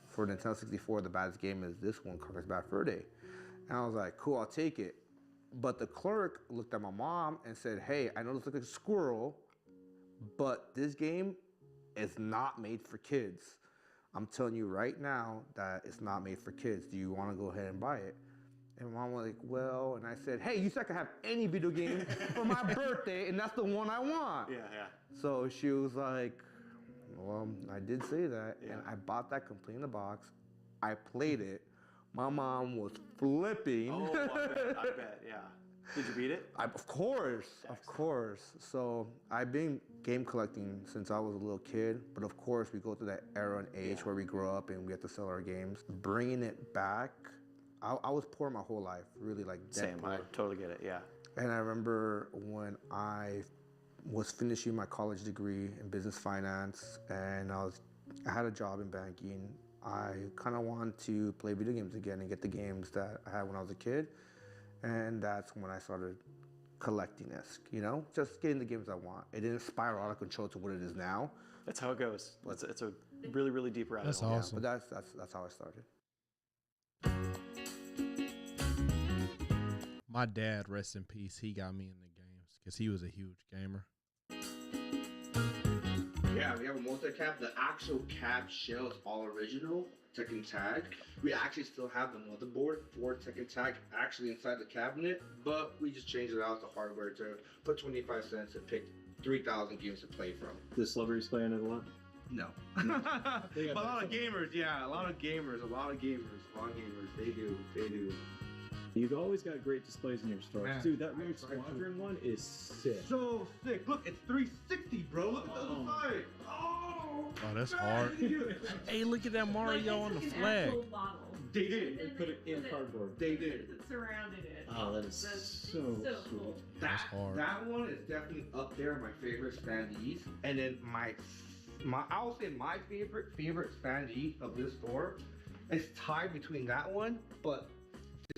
for Nintendo 64, the baddest game is this one, Conker's Bad Fur Day. And I was like, cool, I'll take it. But the clerk looked at my mom and said, hey, I know this looks like a squirrel, but this game is not made for kids. I'm telling you right now that it's not made for kids. Do you want to go ahead and buy it? And mom was like, well, and I said, hey, you said I could have any video game for my birthday, and that's the one I want. Yeah. So she was like, well, I did say that, and I bought that complete in the box. I played it. My mom was flipping. Oh, I bet, yeah. Did you beat it? Of course. So I've been game collecting since I was a little kid, but of course we go through that era and age where we grow up and we have to sell our games. Bringing it back, I was poor my whole life, really like dead Same, poor. I totally get it, yeah. And I remember when I was finishing my college degree in business finance, and I had a job in banking. I kind of wanted to play video games again and get the games that I had when I was a kid. And that's when I started collecting-esque, just getting the games I want. It didn't spiral out of control to what it is now. That's how it goes. It's a really, really deep rabbit That's hole. awesome. But that's how I started. My dad, rest in peace, he got me into games because he was a huge gamer. Yeah, we have a multi-cab. The actual cab shell is all original, Tekken Tag. We actually still have the motherboard for Tekken Tag actually inside the cabinet, but we just changed it out the hardware to put 25 cents and pick 3,000 games to play from. The celebrities play on it a lot? No. But a lot of gamers, yeah. A lot of gamers. They do. You've always got great displays in your stores. Man, Dude, that Rogue Squadron one is sick. So sick. Look, it's 360, bro. Look at the other side. Oh, that's hard. Hey, look at that Mario on the flag. They did. They put it in cardboard. They did. Surrounded it. Oh, that is so cool. That's hard. That one is definitely up there, my favorite standees. And then I will say my favorite standee of this store is tied between that one, but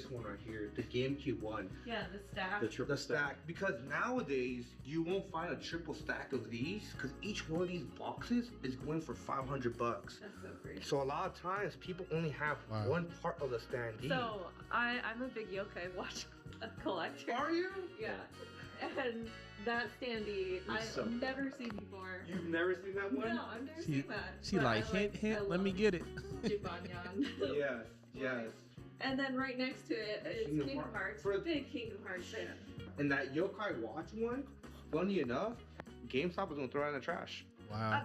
This one right here, the GameCube one. Yeah, the stack. The stack. Because nowadays, you won't find a triple stack of these, because each one of these boxes is going for $500. That's so crazy. So a lot of times, people only have one part of the standee. So I'm a big yokai watch collector. Are you? Yeah. And that standee, I've never seen before. You've never seen that one? No, I've never seen that. She like, hint, let me get it. Jibanyan. Yes. And then right next to it is Kingdom Hearts. Big Kingdom Hearts fan. And that yokai watch one, funny enough, GameStop was gonna throw it in the trash. Wow.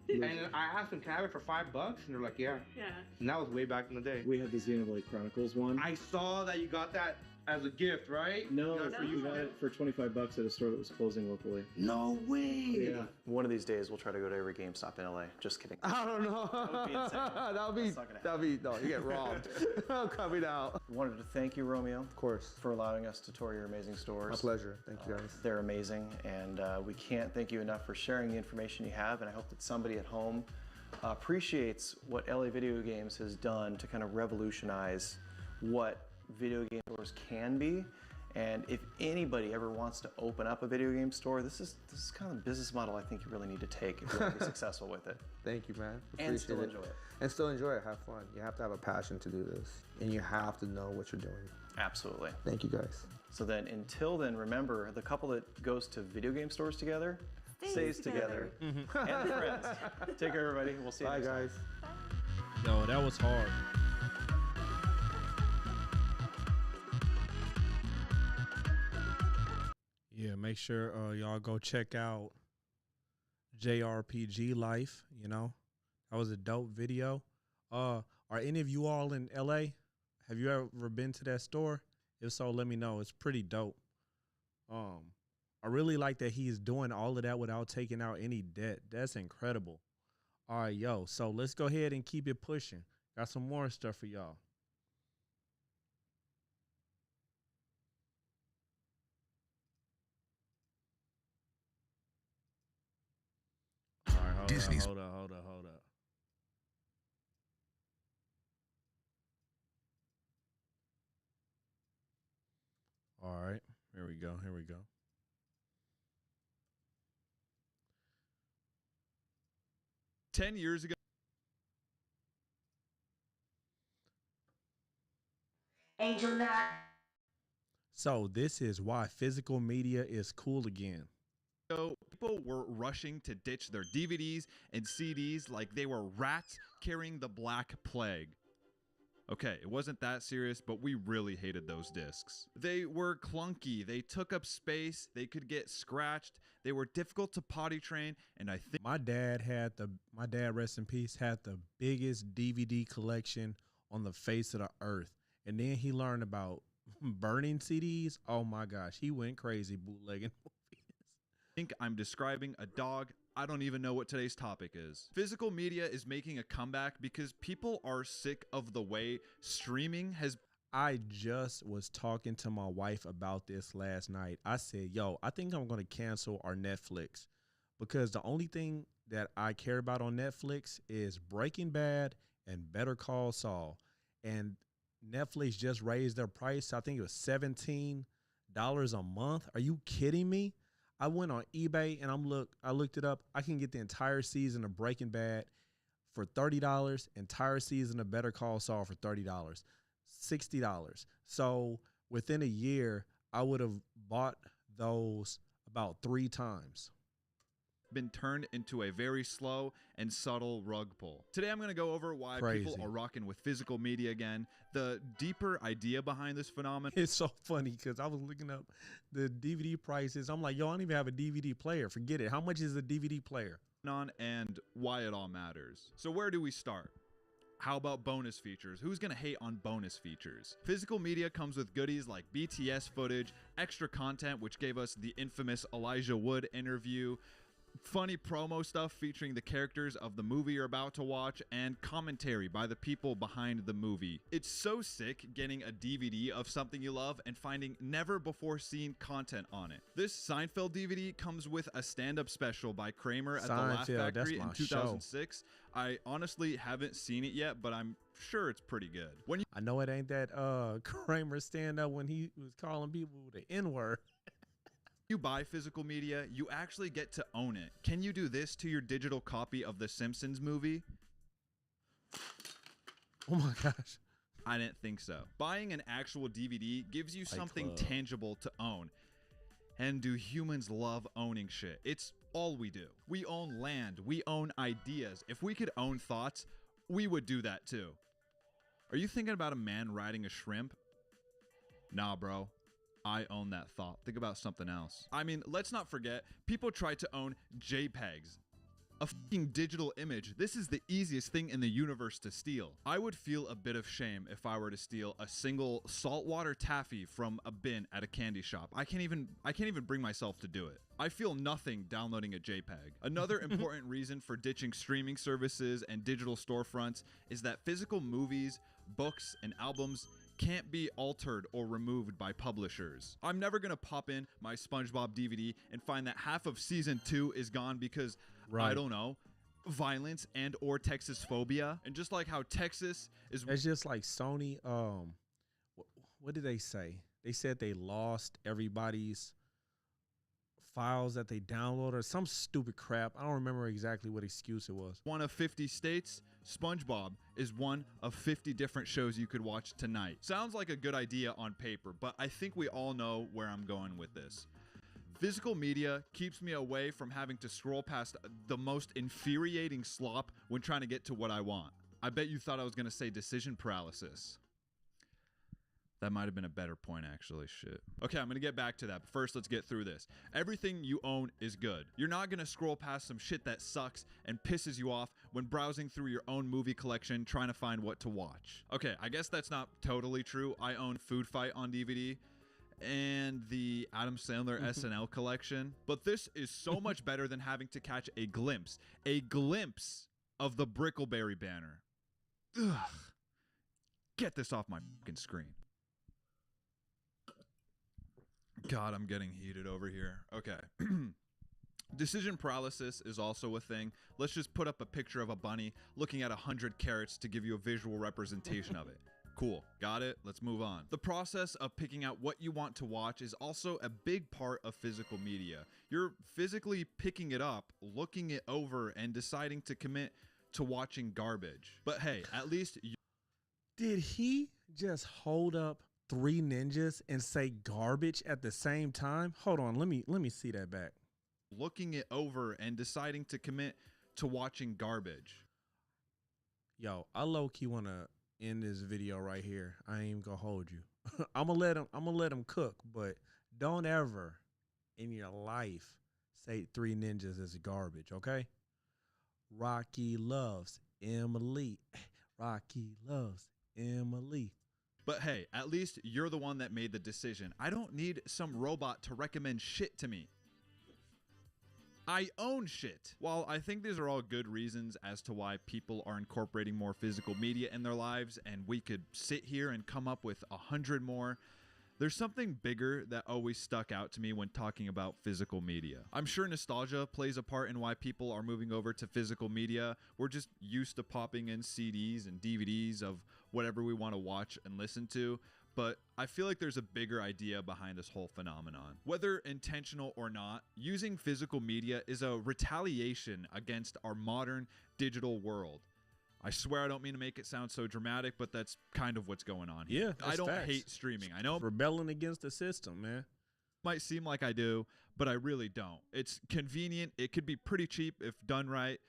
And I asked them, can I have it for $5? And they're like, yeah. Yeah. And that was way back in the day. We had the Xenoblade Chronicles one. I saw that you got that as a gift, right? No, you got it for 25 bucks at a store that was closing locally. No way! Yeah. One of these days, we'll try to go to every GameStop in LA. Just kidding. I don't know. That'll be no, you get robbed. Coming out. Wanted to thank you, Romeo. Of course. For allowing us to tour your amazing stores. My pleasure. Thank you guys. They're amazing, and we can't thank you enough for sharing the information you have, and I hope that somebody at home appreciates what LA Video Games has done to kind of revolutionize what video game stores can be. And if anybody ever wants to open up a video game store, this is kind of the business model I think you really need to take if you want to be successful with it. Thank you, man. And still enjoy it. And still enjoy it. Have fun. You have to have a passion to do this, and you have to know what you're doing. Absolutely. Thank you, guys. So then, until then, remember, the couple that goes to video game stores together stays together. And friends. Take care, everybody. We'll see you next time. Bye, guys. Yo, that was hard. Yeah, make sure y'all go check out JRPG Life. You know, that was a dope video. Are any of you all in LA? Have you ever been to that store? If so, let me know. It's pretty dope. I really like that he's doing all of that without taking out any debt. That's incredible. All right, yo. So let's go ahead and keep it pushing. Got some more stuff for y'all. All right, hold up. All right, here we go. 10 years ago. Angel Knot. So this is why physical media is cool again. So people were rushing to ditch their DVDs and CDs like they were rats carrying the Black Plague. Okay, it wasn't that serious, but we really hated those discs. They were clunky, they took up space, they could get scratched, they were difficult to potty train, and I think my dad, rest in peace, had the biggest DVD collection on the face of the earth. And then he learned about burning CDs. Oh my gosh, he went crazy bootlegging movies. I think I'm describing a dog. I don't even know what today's topic is. Physical media is making a comeback because people are sick of the way streaming has. I just was talking to my wife about this last night. I said, yo, I think I'm going to cancel our Netflix because the only thing that I care about on Netflix is Breaking Bad and Better Call Saul. And Netflix just raised their price. I think it was $17 a month. Are you kidding me? I went on eBay and I looked it up. I can get the entire season of Breaking Bad for $30, entire season of Better Call Saul for $30, $60. So within a year, I would have bought those about 3 times. Been turned into a very slow and subtle rug pull. Today I'm going to go over why people are rocking with physical media again, the deeper idea behind this phenomenon. It's so funny because I was looking up the DVD prices. I'm like, yo, I don't even have a DVD player. Forget it. How much is a DVD player? And why it all matters. So where do we start? How about bonus features? Who's gonna hate on bonus features? Physical media comes with goodies like BTS footage, extra content, which gave us the infamous Elijah Wood interview, funny promo stuff featuring the characters of the movie you're about to watch, and commentary by the people behind the movie. It's so sick getting a DVD of something you love and finding never before seen content on it. This Seinfeld DVD comes with a stand-up special by Kramer at the Laugh Factory in 2006. I honestly haven't seen it yet, but I'm sure it's pretty good. I know it ain't that Kramer stand-up when he was calling people the N-word. You buy physical media, you actually get to own it. Can you do this to your digital copy of the Simpsons movie? Oh my gosh. I didn't think so. Buying an actual DVD gives you something tangible to own. And do humans love owning shit? It's all we do. We own land, we own ideas. If we could own thoughts, we would do that too. Are you thinking about a man riding a shrimp? Nah, bro. I own that thought. Think about something else. I mean, let's not forget, people try to own JPEGs. A fucking digital image. This is the easiest thing in the universe to steal. I would feel a bit of shame if I were to steal a single saltwater taffy from a bin at a candy shop. I can't even bring myself to do it. I feel nothing downloading a JPEG. Another important reason for ditching streaming services and digital storefronts is that physical movies, books, and albums can't be altered or removed by publishers. I'm never gonna pop in my SpongeBob DVD and find that half of season 2 is gone because, I don't know, violence and or Texas phobia. And just like how Texas is... It's just like Sony, what did they say? They said they lost everybody's files that they downloaded or some stupid crap. I don't remember exactly what excuse it was. One of 50 states, SpongeBob is one of 50 different shows you could watch tonight. Sounds like a good idea on paper, but I think we all know where I'm going with this. Physical media keeps me away from having to scroll past the most infuriating slop when trying to get to what I want. I bet you thought I was going to say decision paralysis. That might have been a better point, actually. Shit. Okay, I'm going to get back to that. But first, let's get through this. Everything you own is good. You're not going to scroll past some shit that sucks and pisses you off when browsing through your own movie collection trying to find what to watch. Okay, I guess that's not totally true. I own Food Fight on DVD and the Adam Sandler SNL collection. But this is so much better than having to catch a glimpse of the Brickleberry banner. Ugh. Get this off my fucking screen. God, I'm getting heated over here. Okay. Decision paralysis is also a thing. Let's just put up a picture of a bunny looking at 100 carrots to give you a visual representation of it. Cool. Got it? Let's move on. The process of picking out what you want to watch is also a big part of physical media. You're physically picking it up, looking it over, and deciding to commit to watching garbage. But hey, at least you... Did he just hold up 3 ninjas and say garbage at the same time? Hold on, let me see that back. Looking it over and deciding to commit to watching garbage. Yo, I low-key want to end this video right here. I ain't even gonna hold you. I'm gonna let him cook, but don't ever in your life say 3 ninjas is garbage, okay? Rocky loves Emily. Rocky loves Emily. But hey, at least you're the one that made the decision. I don't need some robot to recommend shit to me. I own shit. While I think these are all good reasons as to why people are incorporating more physical media in their lives, and we could sit here and come up with 100 more, there's something bigger that always stuck out to me when talking about physical media. I'm sure nostalgia plays a part in why people are moving over to physical media. We're just used to popping in CDs and DVDs of whatever we want to watch and listen to, but I feel like there's a bigger idea behind this whole phenomenon. Whether intentional or not, using physical media is a retaliation against our modern digital world. I swear I don't mean to make it sound so dramatic, but that's kind of what's going on here. Yeah, I don't facts. hate streaming. I know Rebelling against the system, man. Might seem like I do, but I really don't. It's convenient. It could be pretty cheap if done right,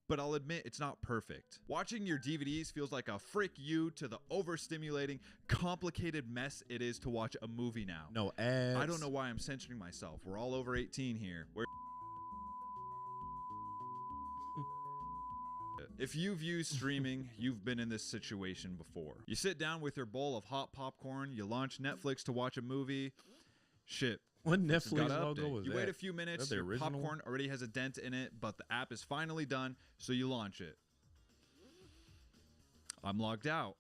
but I'll admit it's not perfect. Watching your DVDs feels like a frick you to the overstimulating, complicated mess it is to watch a movie now. No ads. I don't know why I'm censoring myself. We're all over 18 here. If you've used streaming, you've been in this situation before. You sit down with your bowl of hot popcorn, you launch Netflix to watch a movie. Shit, What Netflix Netflix got an logo update. was You that? wait a few Is minutes, that the your original popcorn already has a dent in it, but the app is finally done, so you launch it. I'm logged out.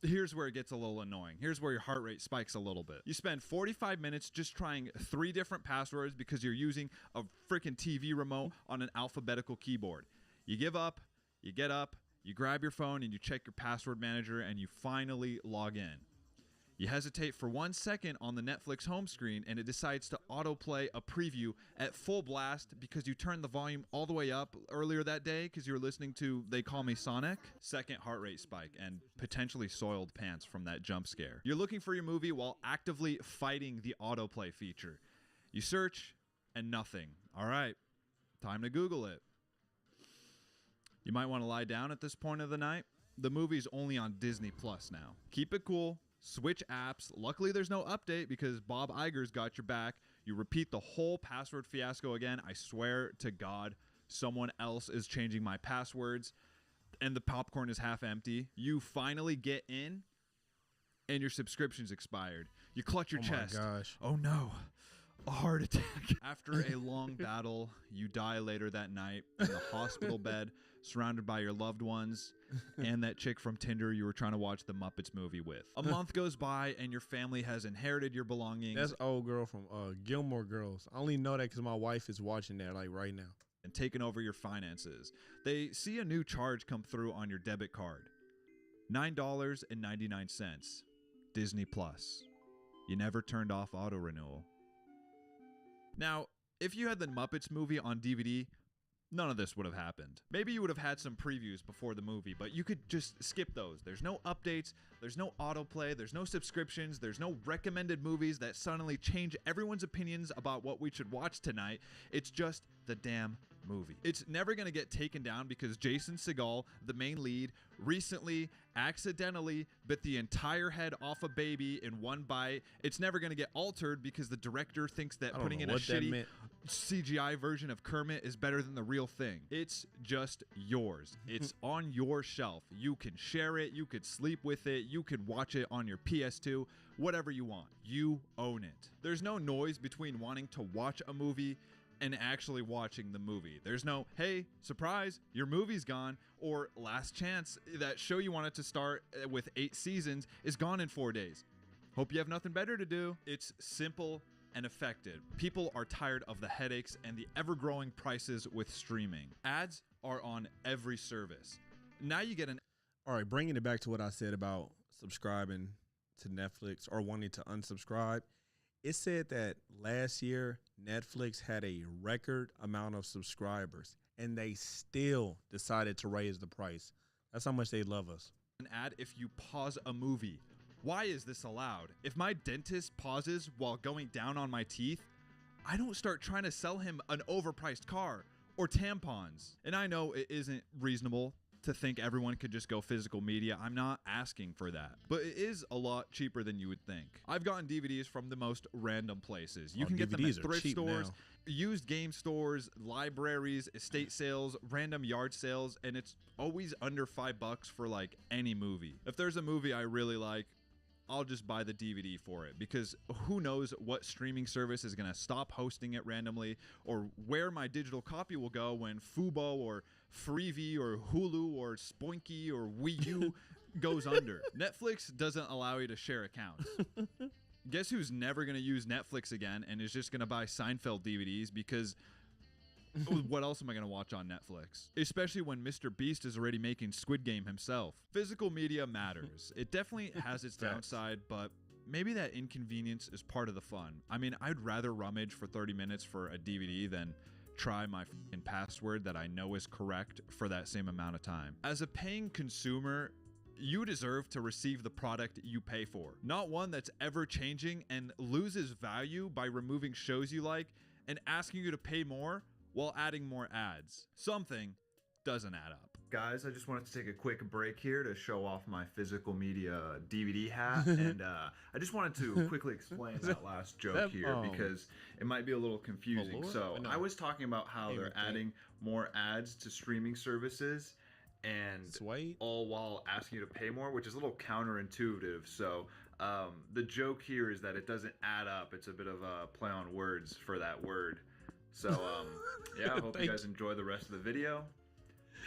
Here's where it gets a little annoying. Here's where your heart rate spikes a little bit. You spend 45 minutes just trying 3 different passwords because you're using a freaking TV remote on an alphabetical keyboard. You give up, you get up, you grab your phone and you check your password manager and you finally log in. You hesitate for 1 second on the Netflix home screen and it decides to autoplay a preview at full blast because you turned the volume all the way up earlier that day because you were listening to They Call Me Sonic. Second heart rate spike and potentially soiled pants from that jump scare. You're looking for your movie while actively fighting the autoplay feature. You search and nothing. All right, time to Google it. You might want to lie down at this point of the night. The movie's only on Disney Plus now. Keep it cool. Switch apps. Luckily, there's no update because Bob Iger's got your back. You repeat the whole password fiasco again. I swear to God, someone else is changing my passwords and the popcorn is half empty. You finally get in and your subscription's expired. You clutch your chest. Oh my gosh. Oh no. A heart attack. After a long battle, you die later that night in the hospital bed, surrounded by your loved ones and that chick from Tinder you were trying to watch the Muppets movie with. A month goes by and your family has inherited your belongings. That's old girl from Gilmore Girls. I only know that because my wife is watching that like right now. And taken over your finances. They see a new charge come through on your debit card. $9.99. Disney Plus. You never turned off auto renewal. Now, if you had the Muppets movie on DVD, none of this would have happened. Maybe you would have had some previews before the movie, but you could just skip those. There's no updates, there's no autoplay, there's no subscriptions, there's no recommended movies that suddenly change everyone's opinions about what we should watch tonight. It's just the damn movie. It's never going to get taken down because Jason Segel, the main lead, recently accidentally bit the entire head off a baby in one bite. It's never going to get altered because the director thinks that putting in a shitty CGI version of Kermit is better than the real thing. It's just yours. It's on your shelf. You can share it. You could sleep with it. You could watch it on your PS2. Whatever you want. You own it. There's no noise between wanting to watch a movie and actually watching the movie. There's no, hey, surprise, your movie's gone, or last chance, that show you wanted to start with 8 seasons is gone in 4 days. Hope you have nothing better to do. It's simple and effective. People are tired of the headaches and the ever-growing prices with streaming. Ads are on every service. Now you get an... All right, bringing it back to what I said about subscribing to Netflix or wanting to unsubscribe. It said that last year, Netflix had a record amount of subscribers, and they still decided to raise the price. That's how much they love us. An ad if you pause a movie. Why is this allowed? If my dentist pauses while going down on my teeth, I don't start trying to sell him an overpriced car or tampons. And I know it isn't reasonable to think everyone could just go physical media. I'm not asking for that. But it is a lot cheaper than you would think. I've gotten DVDs from the most random places. You can get them at thrift stores, used game stores, libraries, estate sales, random yard sales, and it's always under $5 for like any movie. If there's a movie I really like, I'll just buy the DVD for it because who knows what streaming service is going to stop hosting it randomly or where my digital copy will go when Fubo or Freevee or Hulu or Spoinky or Wii U goes under. Netflix doesn't allow you to share accounts. Guess who's never going to use Netflix again and is just going to buy Seinfeld DVDs because what else am I going to watch on Netflix? Especially when Mr. Beast is already making Squid Game himself. Physical media matters. It definitely has its downside, but maybe that inconvenience is part of the fun. I mean, I'd rather rummage for 30 minutes for a DVD than try my f***ing password that I know is correct for that same amount of time. As a paying consumer, you deserve to receive the product you pay for, not one that's ever changing and loses value by removing shows you like and asking you to pay more while adding more ads. Something doesn't add up. Guys, I just wanted to take a quick break here to show off my physical media DVD hat, and I just wanted to quickly explain that last joke here because it might be a little confusing. So I was talking about how they're adding more ads to streaming services and all while asking you to pay more, which is a little counterintuitive. So The joke here is that it doesn't add up. It's a bit of a play on words for that word. So yeah, I hope you guys enjoy the rest of the video.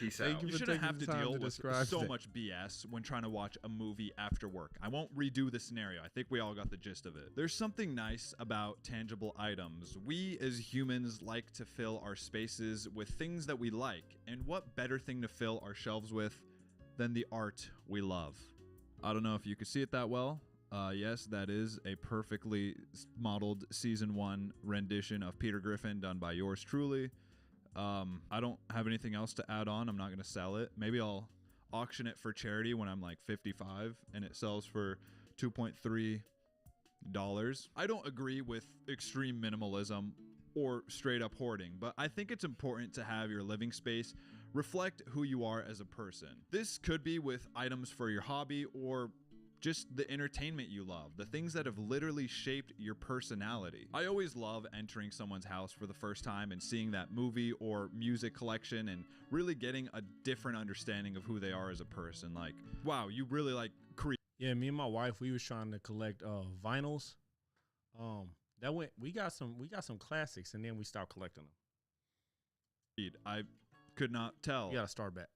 Peace out. you You for shouldn't taking have the to time deal to with describe so that. much BS when trying to watch a movie after work. I won't redo the scenario. I think we all got the gist of it. There's something nice about tangible items. We as humans like to fill our spaces with things that we like, and what better thing to fill our shelves with than the art we love? I don't know if you could see it that well. Yes, that is a perfectly modeled season 1 rendition of Peter Griffin done by yours truly. I don't have anything else to add on. I'm not going to sell it. Maybe I'll auction it for charity when I'm like 55 and it sells for $2.3. I don't agree with extreme minimalism or straight up hoarding, but I think it's important to have your living space reflect who you are as a person. This could be with items for your hobby or just the entertainment you love, the things that have literally shaped your personality. I always love entering someone's house for the first time and seeing that movie or music collection and really getting a different understanding of who they are as a person. Like, wow, you really like Creed. Yeah, me and my wife, we was trying to collect vinyls. We got some classics, and then we stopped collecting them. I could not tell. You gotta start back.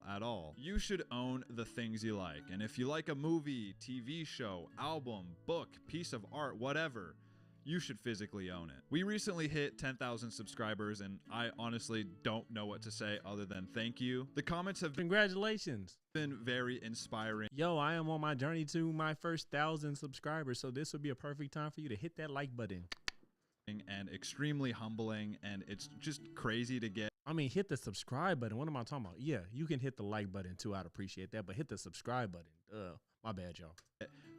At all. You should own the things you like. And if you like a movie, TV show, album, book, piece of art, whatever, you should physically own it. We recently hit 10,000 subscribers, and I honestly don't know what to say other than thank you. The comments have Congratulations. been very inspiring. Yo, I am on my journey to my first 1,000 subscribers, so this would be a perfect time for you to hit that like button. And extremely humbling, and it's just crazy to get. I mean, hit the subscribe button. What am I talking about? Yeah, you can hit the like button too. I'd appreciate that, but hit the subscribe button. My bad, y'all.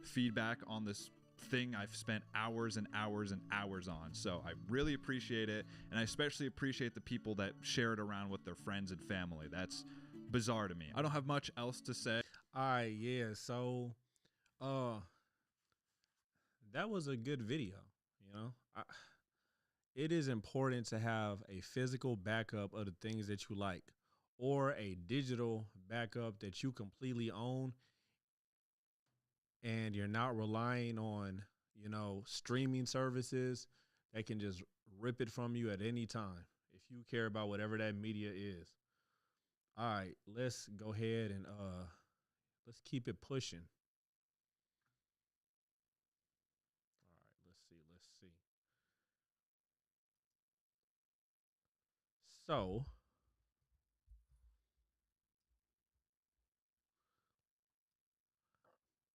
Feedback on this thing I've spent hours and hours and hours on. So I really appreciate it, and I especially appreciate the people that share it around with their friends and family. That's bizarre to me. I don't have much else to say. All right, yeah. So, that was a good video. You know, it is important to have a physical backup of the things that you like, or a digital backup that you completely own, and you're not relying on, streaming services that can just rip it from you at any time if you care about whatever that media is. All right, let's go ahead and let's keep it pushing. All right, let's see. So,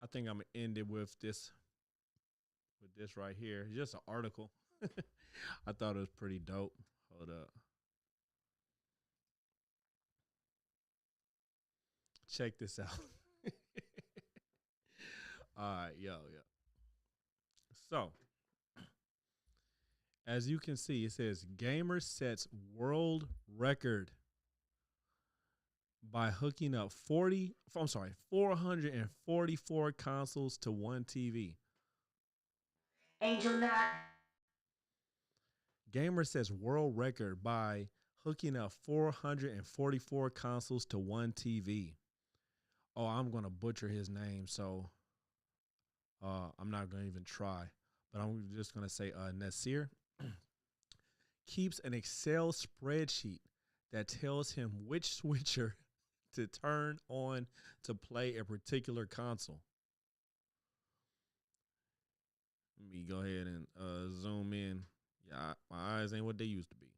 I think I'm gonna end it with this right here. It's just an article. I thought it was pretty dope. Hold up. Check this out. All right, yo. So, as you can see, it says gamer sets world record by hooking up 444 consoles to one TV. Angel Knot. Gamer sets world record by hooking up 444 consoles to one TV. Oh, I'm going to butcher his name, so I'm not going to even try. But I'm just going to say Nasir keeps an Excel spreadsheet that tells him which switcher to turn on to play a particular console. Let me go ahead and zoom in. Yeah, my eyes ain't what they used to be.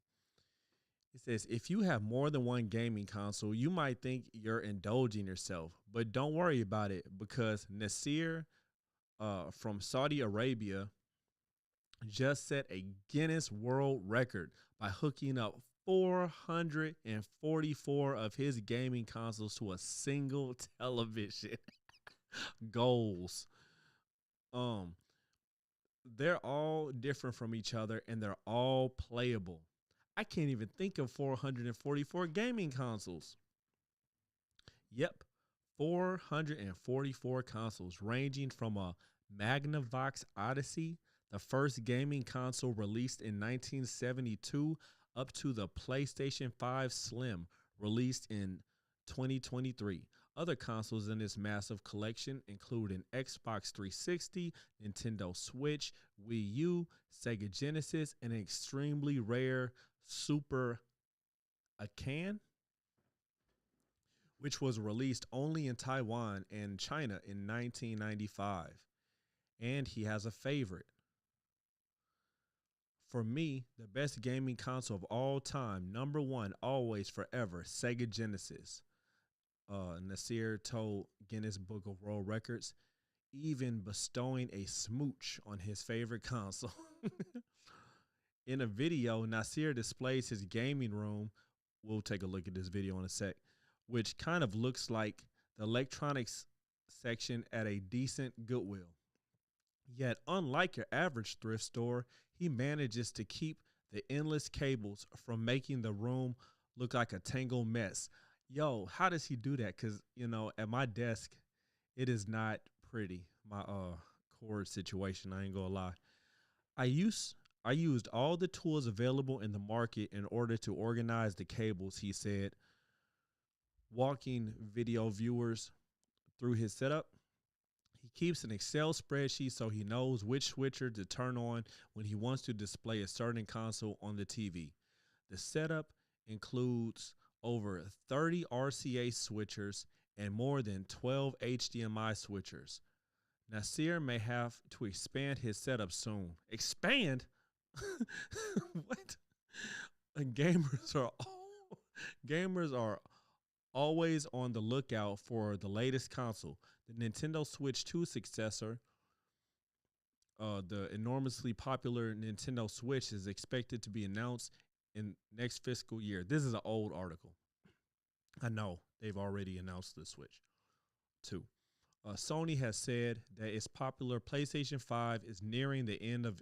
It says, if you have more than one gaming console, you might think you're indulging yourself, but don't worry about it, because Nasir from Saudi Arabia just set a Guinness World Record by hooking up 444 of his gaming consoles to a single television. Goals. They're all different from each other, and they're all playable. I can't even think of 444 gaming consoles. Yep, 444 consoles, ranging from a Magnavox Odyssey, the first gaming console released in 1972, up to the PlayStation 5 Slim, released in 2023. Other consoles in this massive collection include an Xbox 360, Nintendo Switch, Wii U, Sega Genesis, and an extremely rare Super Akan, which was released only in Taiwan and China in 1995. And he has a favorite. For me, the best gaming console of all time, number one, always, forever, Sega Genesis. Nasir told Guinness Book of World Records, even bestowing a smooch on his favorite console. In a video, Nasir displays his gaming room. We'll take a look at this video in a sec, which kind of looks like the electronics section at a decent Goodwill. Yet, unlike your average thrift store, he manages to keep the endless cables from making the room look like a tangled mess. Yo, how does he do that? Because, you know, at my desk, it is not pretty. My cord situation, I ain't gonna lie. I used all the tools available in the market in order to organize the cables, he said, walking video viewers through his setup. He keeps an Excel spreadsheet so he knows which switcher to turn on when he wants to display a certain console on the TV. The setup includes over 30 RCA switchers and more than 12 HDMI switchers. Nasir may have to expand his setup soon. Expand? What? Gamers are always on the lookout for the latest console. The Nintendo Switch 2 successor, the enormously popular Nintendo Switch, is expected to be announced in next fiscal year. This is an old article. I know they've already announced the Switch 2. Sony has said that its popular PlayStation 5 is nearing the end of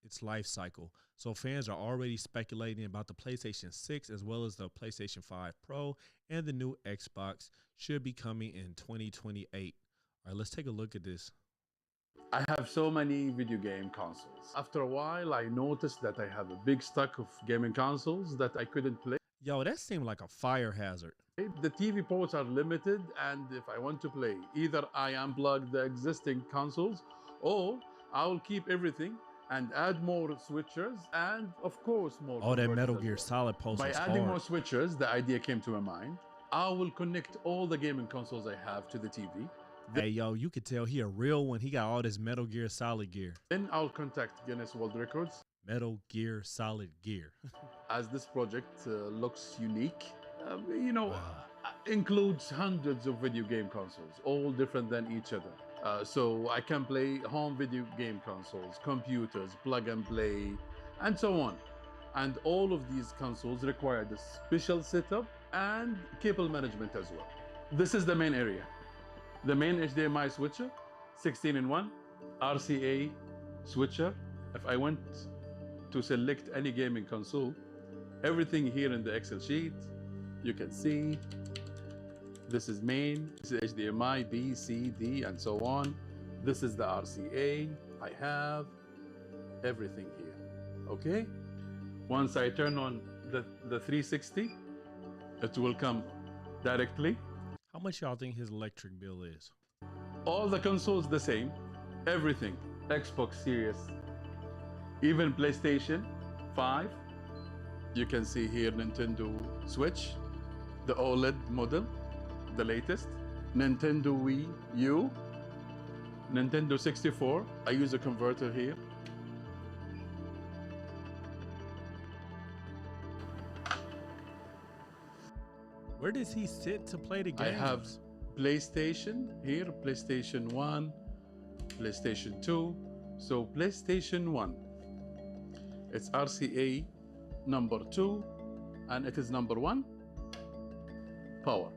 its life cycle. So fans are already speculating about the PlayStation 6 as well as the PlayStation 5 Pro, and the new Xbox should be coming in 2028. All right, let's take a look at this. I have so many video game consoles. After a while, I noticed that I have a big stock of gaming consoles that I couldn't play. Yo, that seemed like a fire hazard. The TV ports are limited, and if I want to play, either I unplug the existing consoles or I will keep everything and add more switchers and, of course, more. Oh, that Metal Gear Solid post By was adding hard. more switchers, the idea came to my mind. I will connect all the gaming consoles I have to the TV. Hey, yo, you could tell he a real one. He got all this Metal Gear Solid gear. Then I'll contact Guinness World Records. Metal Gear Solid gear. As this project looks unique, includes hundreds of video game consoles, all different than each other. So I can play home video game consoles, computers, plug and play, and so on. And all of these consoles require the special setup and cable management as well. This is the main area. The main HDMI switcher, 16-in-1, RCA switcher. If I want to select any gaming console, everything here in the Excel sheet, you can see. This is main, this is HDMI, B, C, D, and so on. This is the RCA. I have everything here, okay? Once I turn on the 360, it will come directly. How much y'all think his electric bill is? All the consoles the same, everything. Xbox Series, even PlayStation 5. You can see here Nintendo Switch, the OLED model, the latest. Nintendo Wii U, Nintendo 64. I use a converter here. Where does he sit to play the games? I have PlayStation here, PlayStation 1, PlayStation 2. So PlayStation 1, it's RCA number 2, and it is number 1, power.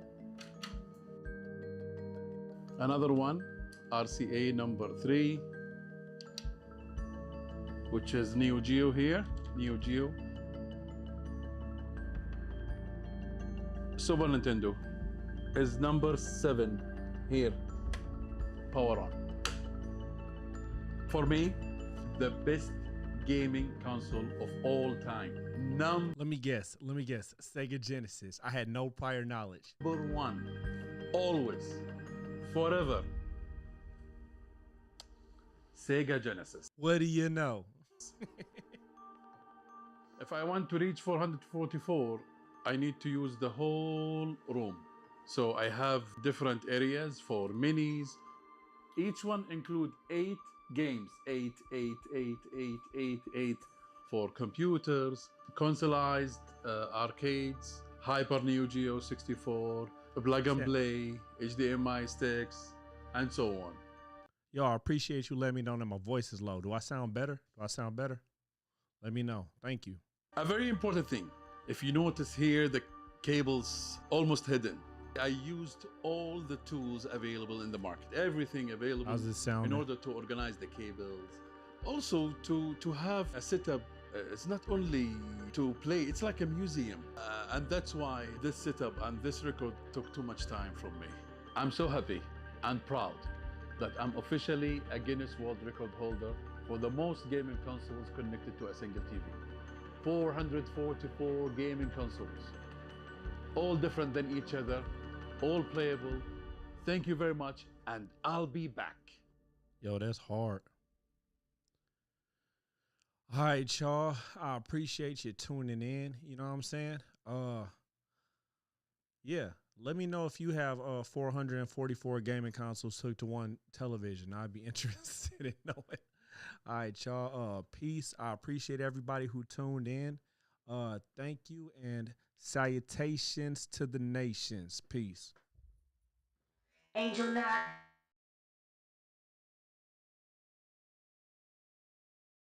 Another one, RCA number 3, which is Neo Geo here, Neo Geo. Super Nintendo is number 7 here, power on. For me, the best gaming console of all time. Let me guess. Sega Genesis. I had no prior knowledge. Number 1. always, forever, Sega Genesis. What do you know? If I want to reach 444, I need to use the whole room. So I have different areas for minis. Each one include 8 games, 8, 8, 8, 8, 8, 8 for computers, consoleized arcades, Hyper Neo Geo 64, plug and play, HDMI sticks, and so on. Yo, I appreciate you letting me know that my voice is low. Do I sound better? Let me know. Thank you. A very important thing, if you notice here, the cable's almost hidden. I used all the tools available in the market, everything available. How's it sound? In order to organize the cables. Also, to have a setup, it's not only to play, it's like a museum. And that's why this setup and this record took too much time from me. I'm so happy and proud that I'm officially a Guinness World Record holder for the most gaming consoles connected to a single TV. 444 gaming consoles, all different than each other, all playable. Thank you very much, and I'll be back. Yo, that's hard. All right, y'all. I appreciate you tuning in. You know what I'm saying? Yeah. Let me know if you have 444 gaming consoles hooked to one television. I'd be interested in knowing. All right, y'all. Peace. I appreciate everybody who tuned in. Thank you and salutations to the nations. Peace. Angel Knot.